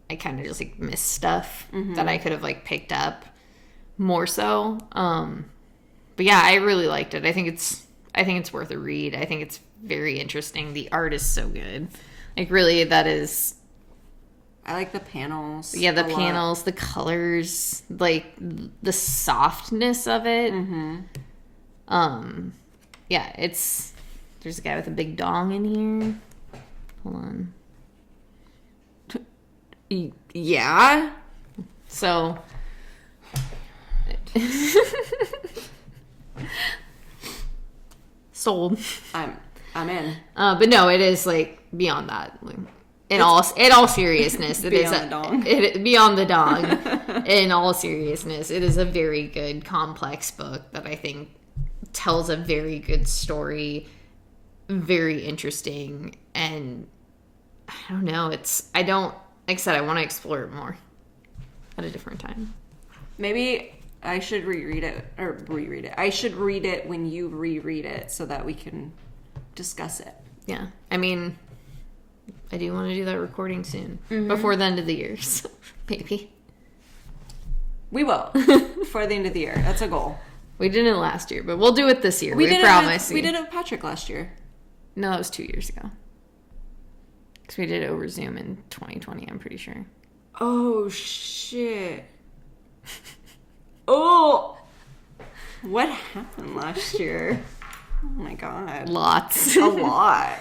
I kind of just like missed stuff that I could have like picked up more so. But yeah, I really liked it. I think it's worth a read. I think it's very interesting. The art is so good. Like, really, that is... I like the panels. Yeah, the panels, the colors, like the softness of it. Yeah, it's... There's a guy with a big dong in here. Hold on. Yeah. So... Sold. I'm in. But no, it is like beyond that. In all seriousness, it beyond is the dong. Beyond the dong. In all seriousness, it is a very good, complex book that I think tells a very good story, very interesting, and I don't know. Like I said, I want to explore it more at a different time. Maybe I should reread it. I should read it when you reread it so that we can discuss it. Yeah. I mean, I do want to do that recording soon. Before the end of the year. So maybe. We will. Before the end of the year. That's a goal. We didn't last year, but we'll do it this year. We promise. We did it with Patrick last year. No, that was 2 years ago. Because we did it over Zoom in 2020, I'm pretty sure. Oh, shit. Oh! What happened last year? Oh my god. Lots. A lot.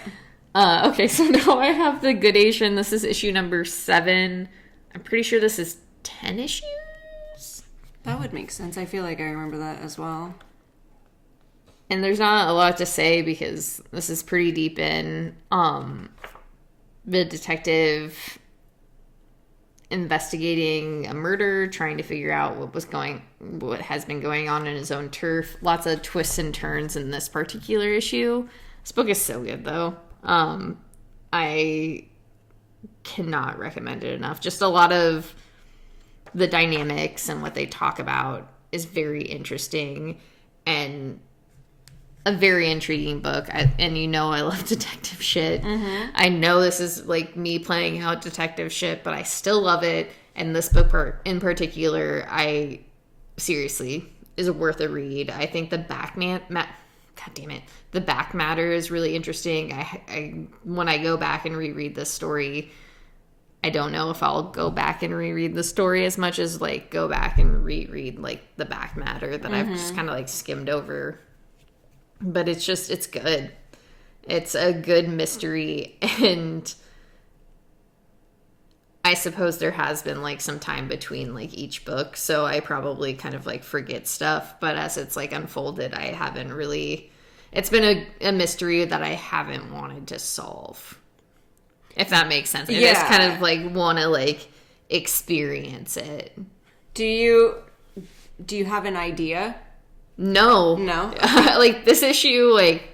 Okay, so now I have the Goodation. This is issue number 7. I'm pretty sure this is 10 issues? That would make sense. I feel like I remember that as well. And there's not a lot to say because this is pretty deep in the detective investigating a murder, trying to figure out what has been going on in his own turf. Lots of twists and turns in this particular issue. This book is so good, though. I cannot recommend it enough. Just a lot of the dynamics and what they talk about is very interesting, and a very intriguing book. And you know I love detective shit. I know this is like me playing out detective shit, but I still love it. And this book in particular, seriously, is worth a read. I think the back the back matter is really interesting. I when I go back and reread this story, I don't know if I'll go back and reread the story as much as like go back and reread like the back matter that I've just kind of like skimmed over. But it's good. It's a good mystery, and I suppose there has been like some time between like each book, so I probably kind of like forget stuff, but as it's like unfolded, I haven't really, it's been a mystery that I haven't wanted to solve. If that makes sense. I just kind of like want to like experience it. Do you have an idea? No. Like this issue, like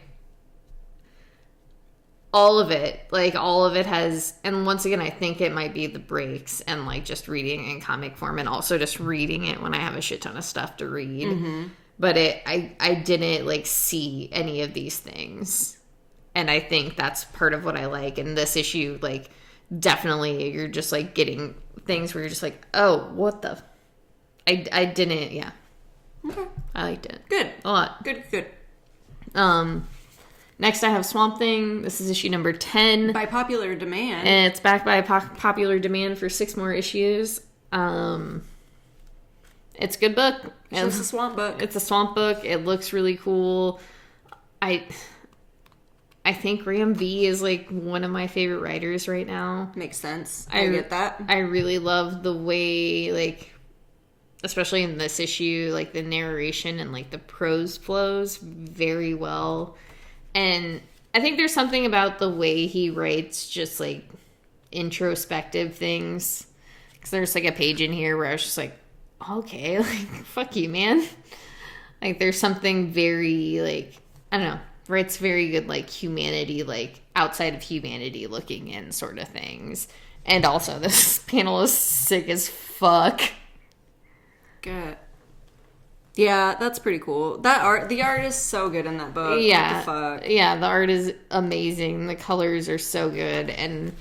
all of it has, and once again, I think it might be the breaks and like just reading in comic form and also just reading it when I have a shit ton of stuff to read. But I didn't like see any of these things. And I think that's part of what I like. And this issue, like, definitely you're just, like, getting things where you're just like, oh, what the... I didn't, yeah. Okay. I liked it. Good. A lot. Good. Next I have Swamp Thing. This is issue number 10. By popular demand. And it's backed by popular demand for 6 more issues. It's a good book. It's a swamp book. It's a swamp book. It looks really cool. I think Ram V is like one of my favorite writers right now. Makes sense. I get that. I really love the way, like, especially in this issue, like the narration and like the prose flows very well. And I think there's something about the way he writes just like introspective things. Because there's like a page in here where I was just like, okay, like, fuck you, man. Like, there's something very, like, I don't know. Writes very good, like, humanity, like, outside of humanity looking in sort of things. And also, this panel is sick as fuck. Good. Yeah, that's pretty cool. The art is so good in that book. Yeah. What the fuck? Yeah, the art is amazing. The colors are so good. And,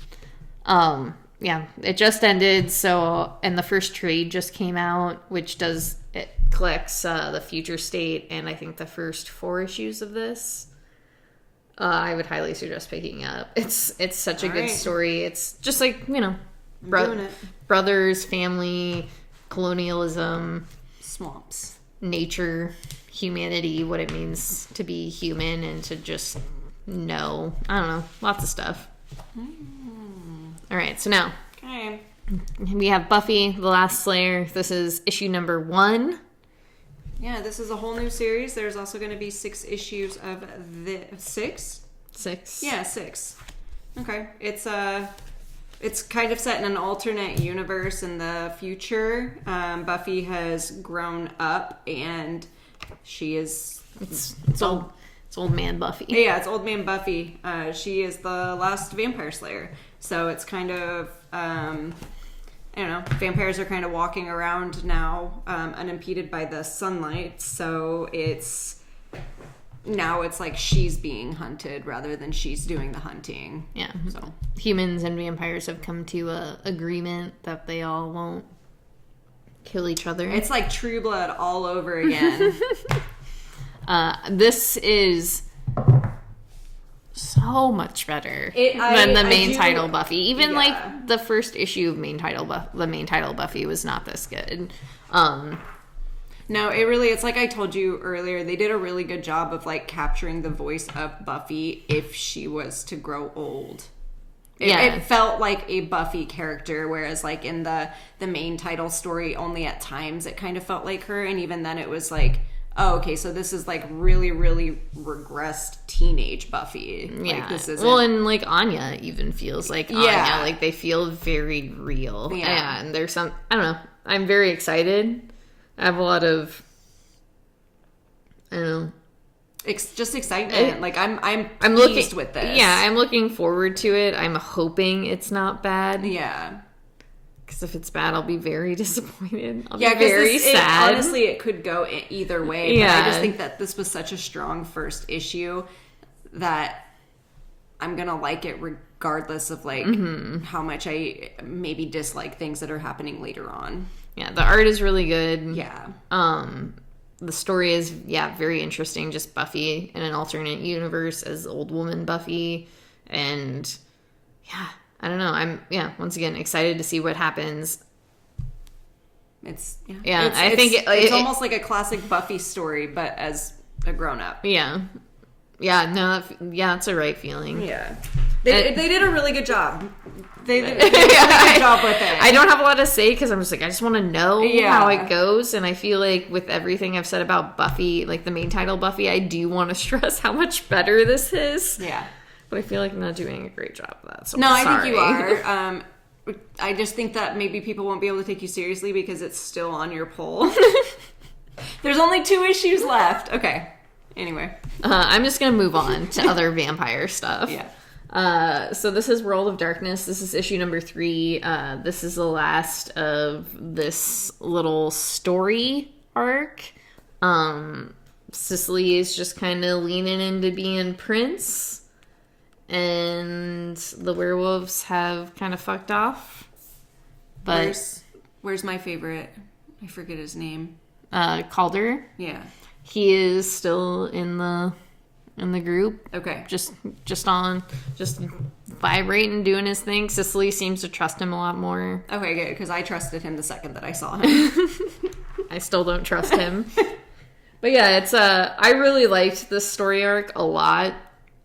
yeah, it just ended, and the first trade just came out, which it collects the future state and I think the first 4 issues of this. I would highly suggest picking up. It's such a good story. It's just like, you know, brothers, family, colonialism, swamps, nature, humanity, what it means to be human and to just know. I don't know. Lots of stuff. All right, so now we have Buffy, the Last Slayer. This is issue number 1. Yeah, this is a whole new series. There's also going to be 6 issues of the 6. 6. Yeah, 6. Okay, it's kind of set in an alternate universe in the future. Buffy has grown up, and she is it's old man Buffy. Yeah, it's old man Buffy. She is the last vampire slayer. So it's kind of, I don't know, vampires are kind of walking around now unimpeded by the sunlight. So it's like she's being hunted rather than she's doing the hunting. Yeah. So humans and vampires have come to a agreement that they all won't kill each other. It's like True Blood all over again. This is so much better than the main title Buffy. Even like the first issue of the main title Buffy was not this good. No, it's like I told you earlier, they did a really good job of like capturing the voice of Buffy if she was to grow old. It felt like a Buffy character, whereas like in the main title story, only at times it kind of felt like her, and even then it was like, oh, okay, so this is like really, really regressed teenage Buffy. Yeah. Like, this isn't... Well, and like Anya even feels like Anya. Like they feel very real. Yeah. And there's some, I don't know. I'm very excited. I have a lot of, I don't know. Just excitement. I'm pleased with this. Yeah, I'm looking forward to it. I'm hoping it's not bad. Yeah. Because if it's bad, I'll be very disappointed. I'll Yeah, be very sad. Honestly, it could go either way. But I just think that this was such a strong first issue that I'm going to like it regardless of, like, how much I maybe dislike things that are happening later on. Yeah, the art is really good. Yeah. The story is, very interesting. Just Buffy in an alternate universe as old woman Buffy. And, I don't know. I'm, once again, excited to see what happens. I think it's almost like a classic Buffy story, but as a grown-up. Yeah. Yeah, no, it's a right feeling. Yeah. They did a really good job. They did a really good job with it. I don't have a lot to say because I'm just like, I just want to know how it goes. And I feel like with everything I've said about Buffy, like the main title Buffy, I do want to stress how much better this is. Yeah. But I feel like I'm not doing a great job of that. So no, I'm sorry. I think you are. I just think that maybe people won't be able to take you seriously because it's still on your poll. There's only 2 issues left. Okay. Anyway. I'm just going to move on to other vampire stuff. Yeah. So this is World of Darkness. This is issue number 3. This is the last of this little story arc. Cicely is just kind of leaning into being Prince. And the werewolves have kind of fucked off. But where's my favorite? I forget his name. Calder. Yeah. He is still in the group. Okay. Just vibrating, doing his thing. Cicely seems to trust him a lot more. Okay, good, because I trusted him the second that I saw him. I still don't trust him. But yeah, it's I really liked this story arc a lot.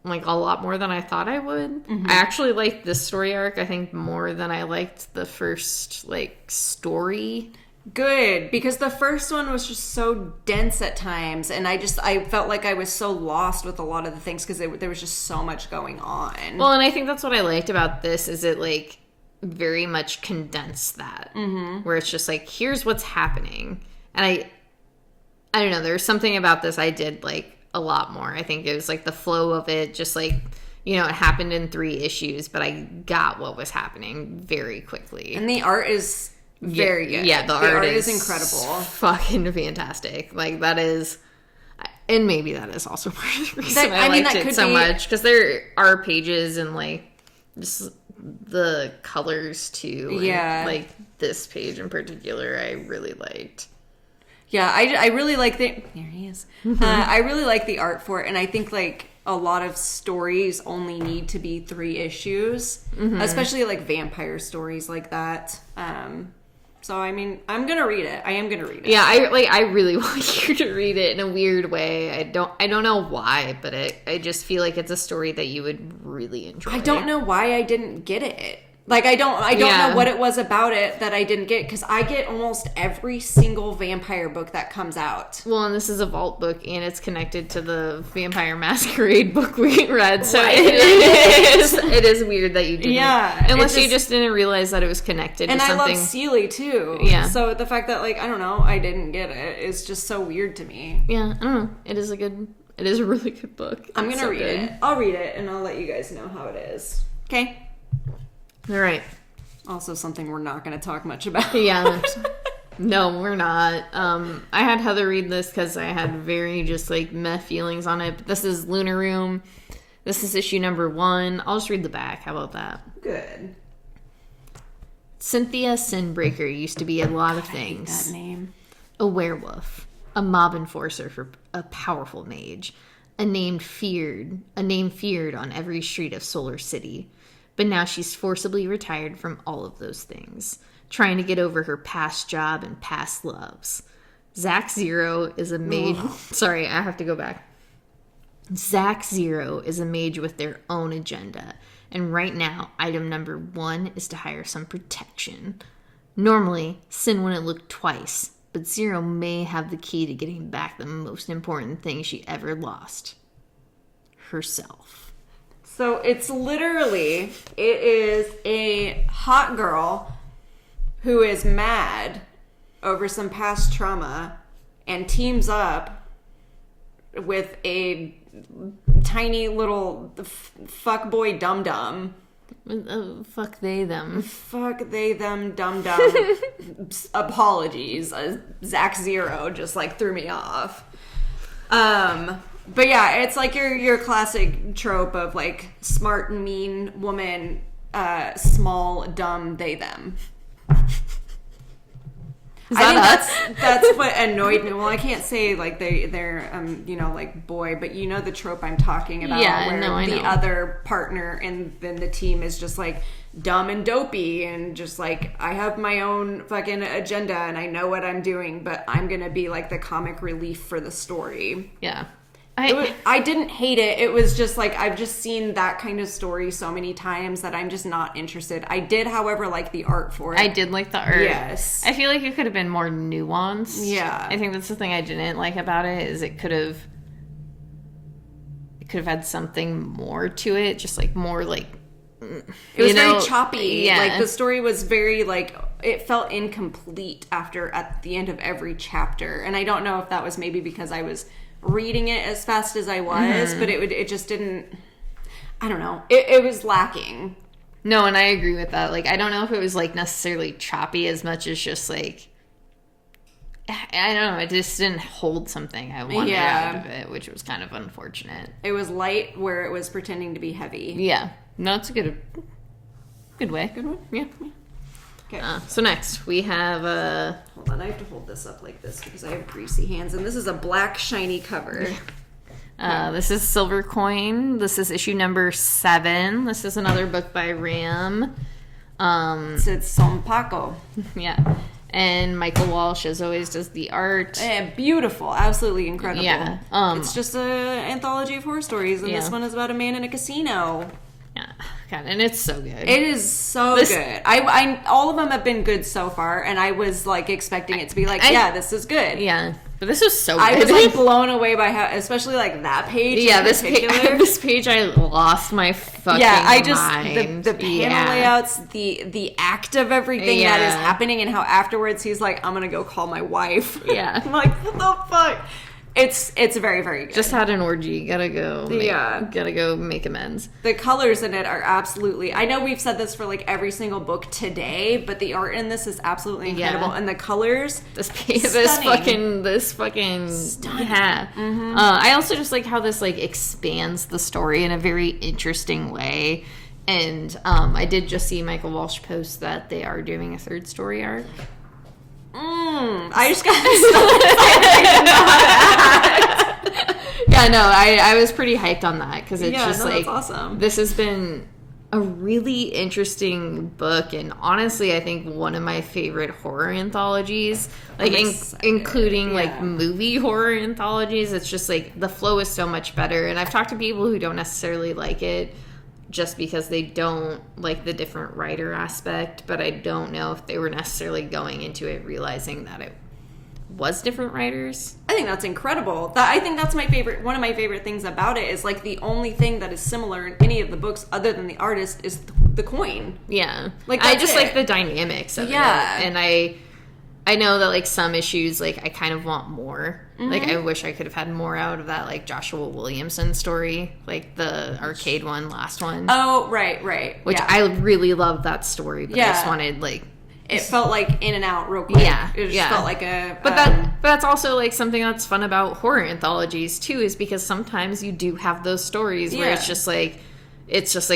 Like a lot more than I thought I would. Mm-hmm. I actually liked this story arc, I think, more than I liked the first story. Good, because the first one was just so dense at times, and I felt like I was so lost with a lot of the things because there was just so much going on. Well, and I think that's what I liked about this is it very much condensed that, where it's just here's what's happening, and I don't know. There's something about this I did like a lot more. I think it was the flow of it, just it happened in 3 issues, but I got what was happening very quickly, and the art is very good. Yeah, the art is incredible. Fucking fantastic. That is, and maybe that is also part of the reason I liked it so much, because there are pages and just the colors too. Yeah. And, this page in particular, I really liked. Yeah, I really like the... There he is. I really like the art for it, and I think, a lot of stories only need to be 3 issues, especially, vampire stories like that. So, I mean, I'm gonna read it. I am gonna read it. Yeah, I really want you to read it in a weird way. I don't know why, but I just feel like it's a story that you would really enjoy. I don't know why I didn't get it. I don't know what it was about it that I didn't get, because I get almost every single vampire book that comes out. Well, and this is a vault book, and it's connected to the Vampire Masquerade book we read, so right. it is weird that you didn't. Yeah. Unless you just didn't realize that it was connected to something. And I love Seeley, too. Yeah. So the fact that, I don't know, I didn't get it is just so weird to me. Yeah, I don't know. It is a really good book. I'm going to read it. I'll read it, and I'll let you guys know how it is. Okay? All right. Also something we're not going to talk much about. Yeah. No, we're not. I had Heather read this because I had very just meh feelings on it. But this is Lunar Room. This is issue number 1. I'll just read the back. How about that? Good. Cynthia Sinbreaker used to be a lot of things. I hate that name. A werewolf. A mob enforcer for a powerful mage. A name feared on every street of Solar City. But now she's forcibly retired from all of those things, trying to get over her past job and past loves. Zack Zero is a mage... Sorry, I have to go back. Zack Zero is a mage with their own agenda, and right now, item number 1 is to hire some protection. Normally, Sin wouldn't look twice, but Zero may have the key to getting back the most important thing she ever lost. Herself. So it is a hot girl who is mad over some past trauma and teams up with a tiny little fuckboy dum-dum Fuck they, them. Fuck they, them, dum-dum. Apologies. Zach Zero just, like, threw me off. But yeah, it's like your classic trope of, like, smart, mean woman, small, dumb, they, them. That's what annoyed me. Well, I can't say like they're you know, like boy, but you know the trope I'm talking about. Yeah, where no, I the know. other partner in the team is just like dumb and dopey and just like, I have my own fucking agenda and I know what I'm doing, but I'm gonna be like the comic relief for the story. Yeah. I didn't hate it. It was just like, I've just seen that kind of story so many times that I'm just not interested. I did, however, like the art for it. I did like the art. Yes. I feel like it could have been more nuanced. Yeah. I think that's the thing I didn't like about it, is it could have had something more to it, just like more like it was very choppy. Yeah. Like the story was very like, it felt incomplete at the end of every chapter. And I don't know if that was maybe because I was reading it as fast as I was, but it just didn't, I don't know. It was lacking. No, and I agree with that. Like, I don't know if it was like necessarily choppy as much as just like, I don't know, it just didn't hold something I wanted out of it, which was kind of unfortunate. It was light where it was pretending to be heavy. Yeah. No, it's a good way. Good one? Yeah. Okay. So next, we have... Hold on, I have to hold this up like this because I have greasy hands, and this is a black shiny cover. This is Silver Coin. This is issue number 7. This is another book by Ram. It's Son Paco. Yeah. And Michael Walsh, as always, does the art. Beautiful. Absolutely incredible. Yeah. It's just an anthology of horror stories, and this one is about a man in a casino. Yeah. God, and it's so good. It is so good. I all of them have been good so far, and I was like expecting it to be like, yeah, this is good. Yeah. But this was so good. I was like blown away by how, especially like that page. Yeah, this page, I lost my fucking mind. The panel layouts, the act of everything that is happening, and how afterwards he's like, I'm gonna go call my wife. Yeah. I'm like, what the fuck? It's very, very good. Just had an orgy. Gotta go make amends. The colors in it are absolutely... I know we've said this for like every single book today, but the art in this is absolutely incredible. Yeah. And the colors... This fucking... Stunning. Yeah. Mm-hmm. I also just like how this like expands the story in a very interesting way. And I did just see Michael Walsh post that they are doing a 3rd story arc. I just got so excited. Yeah, no, I was pretty hyped on that because it's just like, that's awesome. This has been a really interesting book, and honestly, I think one of my favorite horror anthologies, like including like movie horror anthologies. It's just like the flow is so much better, and I've talked to people who don't necessarily like it just because they don't like the different writer aspect, but I don't know if they were necessarily going into it realizing that it was different writers. I think that's incredible. I think that's my favorite. One of my favorite things about it is like the only thing that is similar in any of the books other than the artist is the coin. Yeah. Like I just like the dynamics of it. And I know that like some issues, like I kind of want more. Mm-hmm. Like I wish I could have had more out of that like Joshua Williamson story, like the arcade one, last one. Oh, right. Which I really loved that story, but I just wanted like... It felt like in and out real quick. Yeah. It just felt like a... But that's also like something that's fun about horror anthologies too, is because sometimes you do have those stories where it's just like,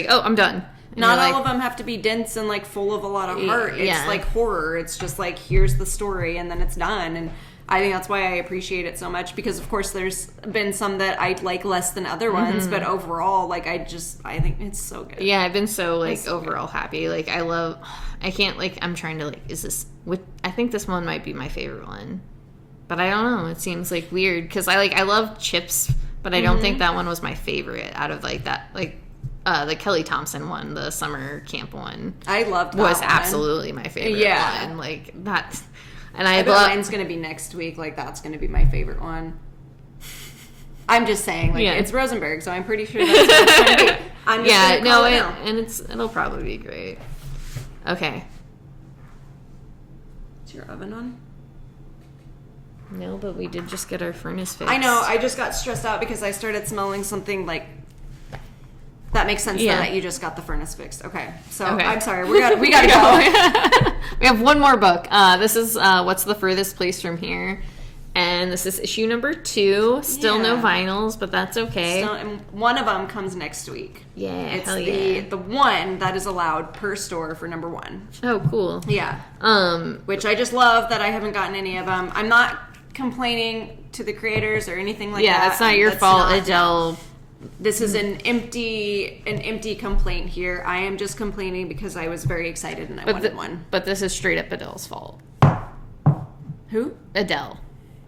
oh, I'm done. And not all of them have to be dense and like full of a lot of heart. It's like horror. It's just like, here's the story and then it's done. And I think that's why I appreciate it so much, because of course there's been some that I like less than other ones, but overall, like I think it's so good. Yeah, I've been so like overall happy. Like I'm trying to like, I think this one might be my favorite one, but I don't know. It seems like weird because I love Chips, but I don't think that one was my favorite out of like that, like the Kelly Thompson one, the summer camp one. I loved that was one. Absolutely my favorite one. Like that. And I bet mine's going to be next week. Like, that's going to be my favorite one. I'm just saying, like, it's Rosenberg, so I'm pretty sure that's what it's going to be. I'm just going to it'll probably be great. Okay. Is your oven on? No, but we did just get our furnace fixed. I know. I just got stressed out because I started smelling something, like, That makes sense, Yeah. though, that you just got the furnace fixed. Okay. So, Okay. I'm sorry. We gotta go. We have one more book. This is What's the Furthest Place from Here? And this is issue number 2. Still no Yeah. vinyls, but that's okay. And one of them comes next week. Yeah, It's hell yeah. the one that is allowed per store for number 1. Oh, cool. Yeah. Um, Which I just love that I haven't gotten any of them. I'm not complaining to the creators or anything like that. yeah, it's not your That's fault, not- Adele. This is an empty complaint here. I am just complaining because I was very excited and I wanted one. But this is straight up Adele's fault. Who? Adele,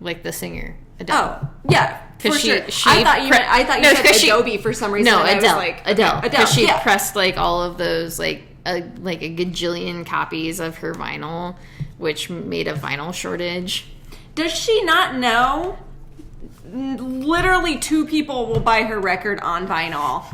like the singer. Adele. Oh, yeah, for 'Cause sure. she I thought you No, said 'cause she- Adobe for some reason. No, and I was Adele. like, Adele. Adele. Because she Yeah. pressed like all of those like a gajillion copies of her vinyl, which made a vinyl shortage. Does she not know? Literally 2 people will buy her record on vinyl.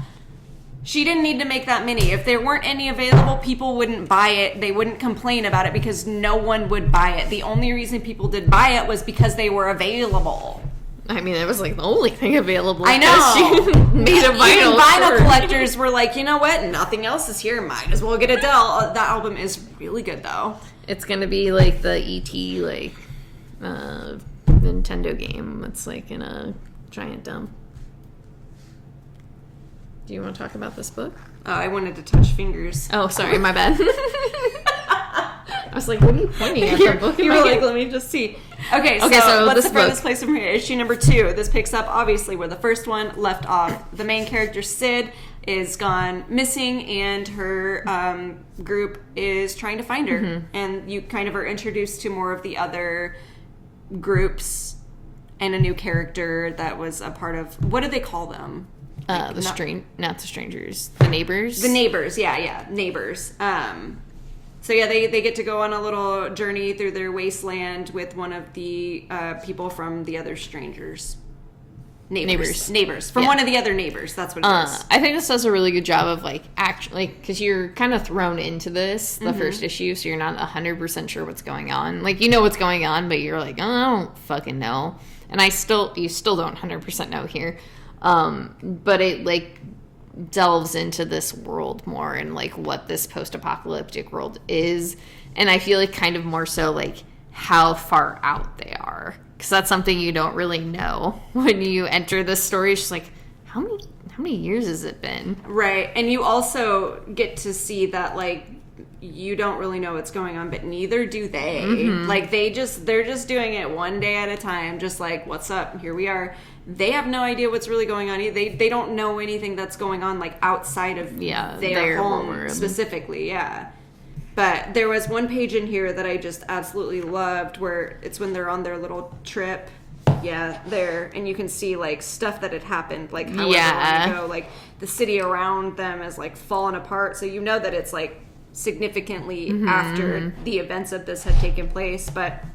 She didn't need to make that many. If there weren't any available, people wouldn't buy it. They wouldn't complain about it because no one would buy it. The only reason people did buy it was because they were available. I mean, it was like the only thing available. I know. She made a vinyl. Even vinyl shirt. collectors were like, you know what? Nothing else is here. Might as well get Adele. That album is really good, though. It's gonna be like the ET like Nintendo game. It's like in a giant dump. Do you want to talk about this book? Oh, I wanted to touch fingers. Oh, sorry, my bad. I was like, what are you pointing at? The book? You were like, let me just see. Okay, so what's this the furthest book. place from here? Issue number 2. This picks up, obviously, where the first one left off. The main character, Sid, is gone missing, and her group is trying to find her. Mm-hmm. And you kind of are introduced to more of the other groups and a new character that was a part of... What do they call them? not the strangers, the neighbors. The neighbors, yeah, neighbors. So yeah, they get to go on a little journey through their wasteland with one of the people from the other strangers. Neighbors. From one of the other neighbors. That's what it is. I think this does a really good job of like actually, because you're kind of thrown into this the first issue, so you're not 100% sure what's going on. Like, you know what's going on, but you're like, oh, I don't fucking know. And you still don't 100% know here. But it like delves into this world more and like what this post-apocalyptic world is, and I feel like kind of more so like how far out they are, because that's something you don't really know when you enter this story. It's just like, how many years has it been? Right. And you also get to see that like you don't really know what's going on, but neither do they. Like they're just doing it one day at a time, just like, what's up, here we are. They have no idea what's really going on. They don't know anything that's going on like outside of their home world. Specifically, yeah. But there was one page in here that I just absolutely loved, where it's when they're on their little trip. Yeah, there, and you can see like stuff that had happened, like however long ago. Like the city around them is like fallen apart, so you know that it's like significantly after the events of this had taken place. But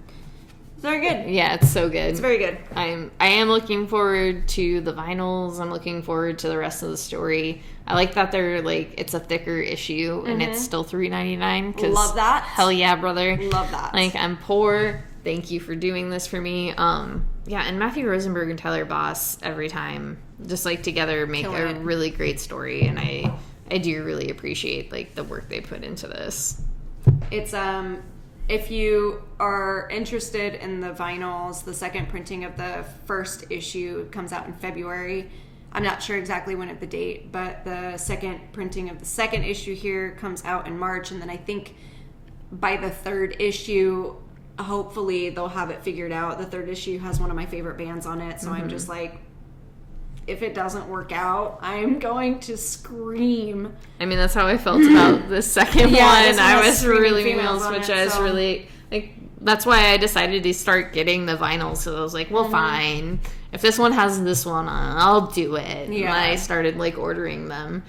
it's very good. Yeah, it's so good. It's very good. I am looking forward to the vinyls. I'm looking forward to the rest of the story. I like that they're like, it's a thicker issue and it's still $3.99. Love that. Hell yeah, brother. Love that. Like, I'm poor. Thank you for doing this for me. Yeah, and Matthew Rosenberg and Tyler Boss every time just like together make a really great story, and I do really appreciate like the work they put into this. It's if you are interested in the vinyls, the second printing of the first issue comes out in February. I'm not sure exactly when at the date, but the second printing of the second issue here comes out in March, and then I think by the third issue, hopefully they'll have it figured out. The third issue has one of my favorite bands on it, so I'm just like, if it doesn't work out, I'm going to scream. I mean, that's how I felt about the second one. I was really females on which it, I was really like. That's why I decided to start getting the vinyls. So I was like, well, fine. If this one has this one on, I'll do it. Yeah. And I started like ordering them,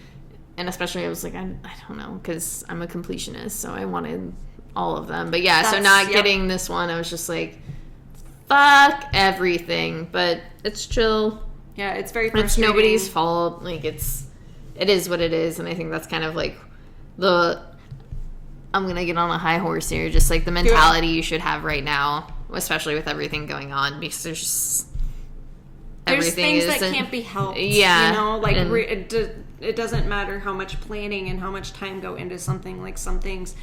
and especially I was like, I don't know, because I'm a completionist, so I wanted all of them. But yeah, so not getting this one, I was just like, fuck everything. But it's chill. Yeah, it's very It's frustrating. nobody's fault. Like, it is what it is, and I think that's kind of like I'm gonna get on a high horse here, just like the mentality you should have right now, especially with everything going on, because there's things that can't be helped. Yeah, you know, like it doesn't matter how much planning and how much time go into something. Like, some things,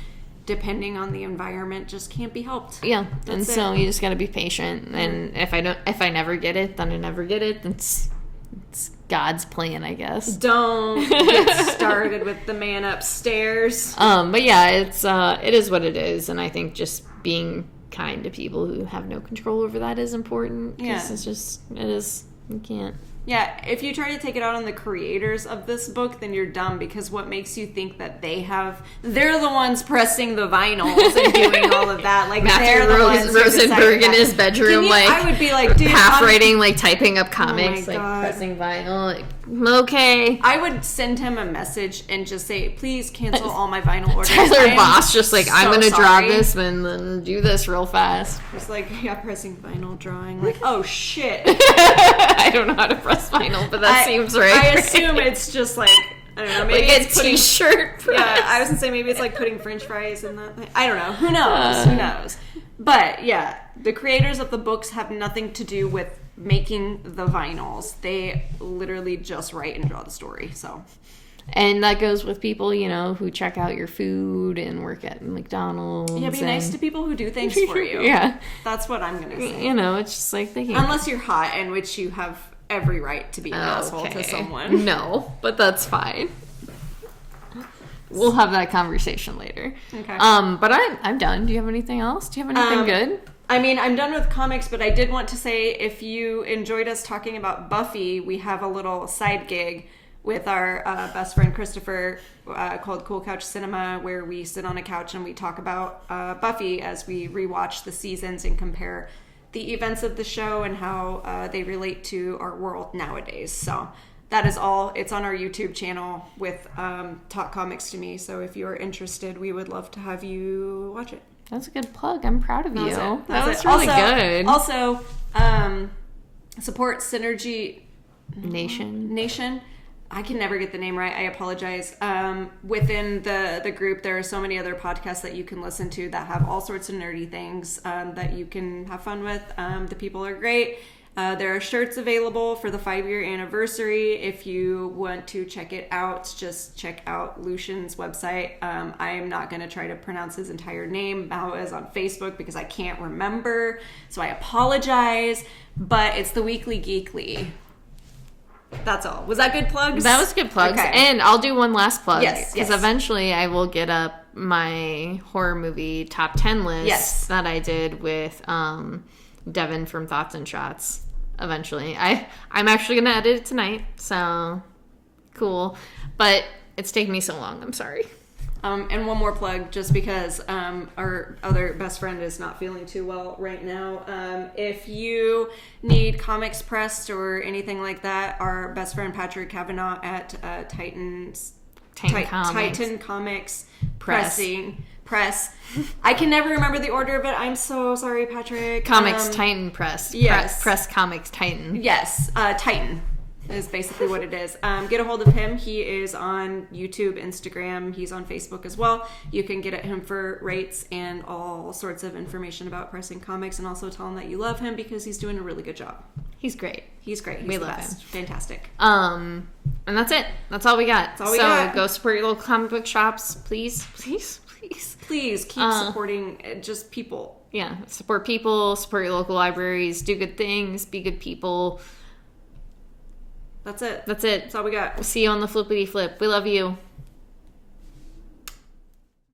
depending on the environment, just can't be helped. Yeah, and so you just got to be patient. And if I never get it, then I never get it. It's God's plan, I guess. Don't get started with the man upstairs. But yeah, it is what it is, and I think just being kind to people who have no control over that is important. Yeah, you can't. Yeah, if you try to take it out on the creators of this book, then you're dumb, because what makes you think that they're the ones pressing the vinyls and doing all of that. Like, Matthew Rosenberg in his bedroom, I would be like, dude, half writing, like typing up comics, like pressing vinyl. Like, okay. I would send him a message and just say, please cancel all my vinyl orders. Tyler Boss just like, I'm going to draw sorry. this and then do this real fast. Just like, yeah, pressing vinyl drawing. Like, oh shit. I don't know how to press vinyl, but that seems right. I assume it's just like, I don't know, maybe like it's a t-shirt press. Yeah, I was going to say maybe it's like putting french fries in that thing. I don't know. Who knows? But yeah, the creators of the books have nothing to do with making the vinyls. They literally just write and draw the story. So, and that goes with people, who check out your food and work at McDonald's. Yeah, be nice to people who do things for you. Yeah, that's what I'm gonna say. It's just like they can't. Unless you're hot, in which you have every right to be an asshole to someone. No, but that's fine. We'll have that conversation later. Okay. But I'm done. Do you have anything else? Do you have anything good? I mean, I'm done with comics, but I did want to say, if you enjoyed us talking about Buffy, we have a little side gig with our best friend Christopher called Cool Couch Cinema, where we sit on a couch and we talk about Buffy as we rewatch the seasons and compare the events of the show and how they relate to our world nowadays. So that is all. It's on our YouTube channel with Talk Comics to Me. So if you're interested, we would love to have you watch it. That's a good plug. I'm proud of you. That was really good. Also, support Synergy Nation. I can never get the name right. I apologize. Within the group, there are so many other podcasts that you can listen to that have all sorts of nerdy things that you can have fun with. The people are great. There are shirts available for the 5-year anniversary. If you want to check it out, just check out Lucian's website. I am not going to try to pronounce his entire name. Bao is on Facebook because I can't remember, so I apologize. But it's the Weekly Geekly. That's all. Was that good plugs? That was good plugs. Okay. And I'll do one last plug. Yes. Because eventually I will get up my horror movie top 10 list that I did with Devin from Thoughts and Shots. Eventually. I'm actually going to edit it tonight. So, cool. But it's taken me so long. I'm sorry. And one more plug, just because our other best friend is not feeling too well right now. If you need comics pressed or anything like that, our best friend Patrick Kavanaugh at Titan Comics Press. I can never remember the order, but I'm so sorry, Patrick. Comics Titan Press. Yes. Press Comics Titan. Yes. Titan is basically what it is. Get a hold of him. He is on YouTube, Instagram. He's on Facebook as well. You can get at him for rates and all sorts of information about pressing comics, and also tell him that you love him because he's doing a really good job. He's great. He's great. We love him. Fantastic. And that's it. That's all we got. That's all we got. Go support your local comic book shops, please. Please keep supporting just people. Yeah, support people, support your local libraries, do good things, be good people. That's it. That's all we got. We'll see you on the flippity flip. We love you.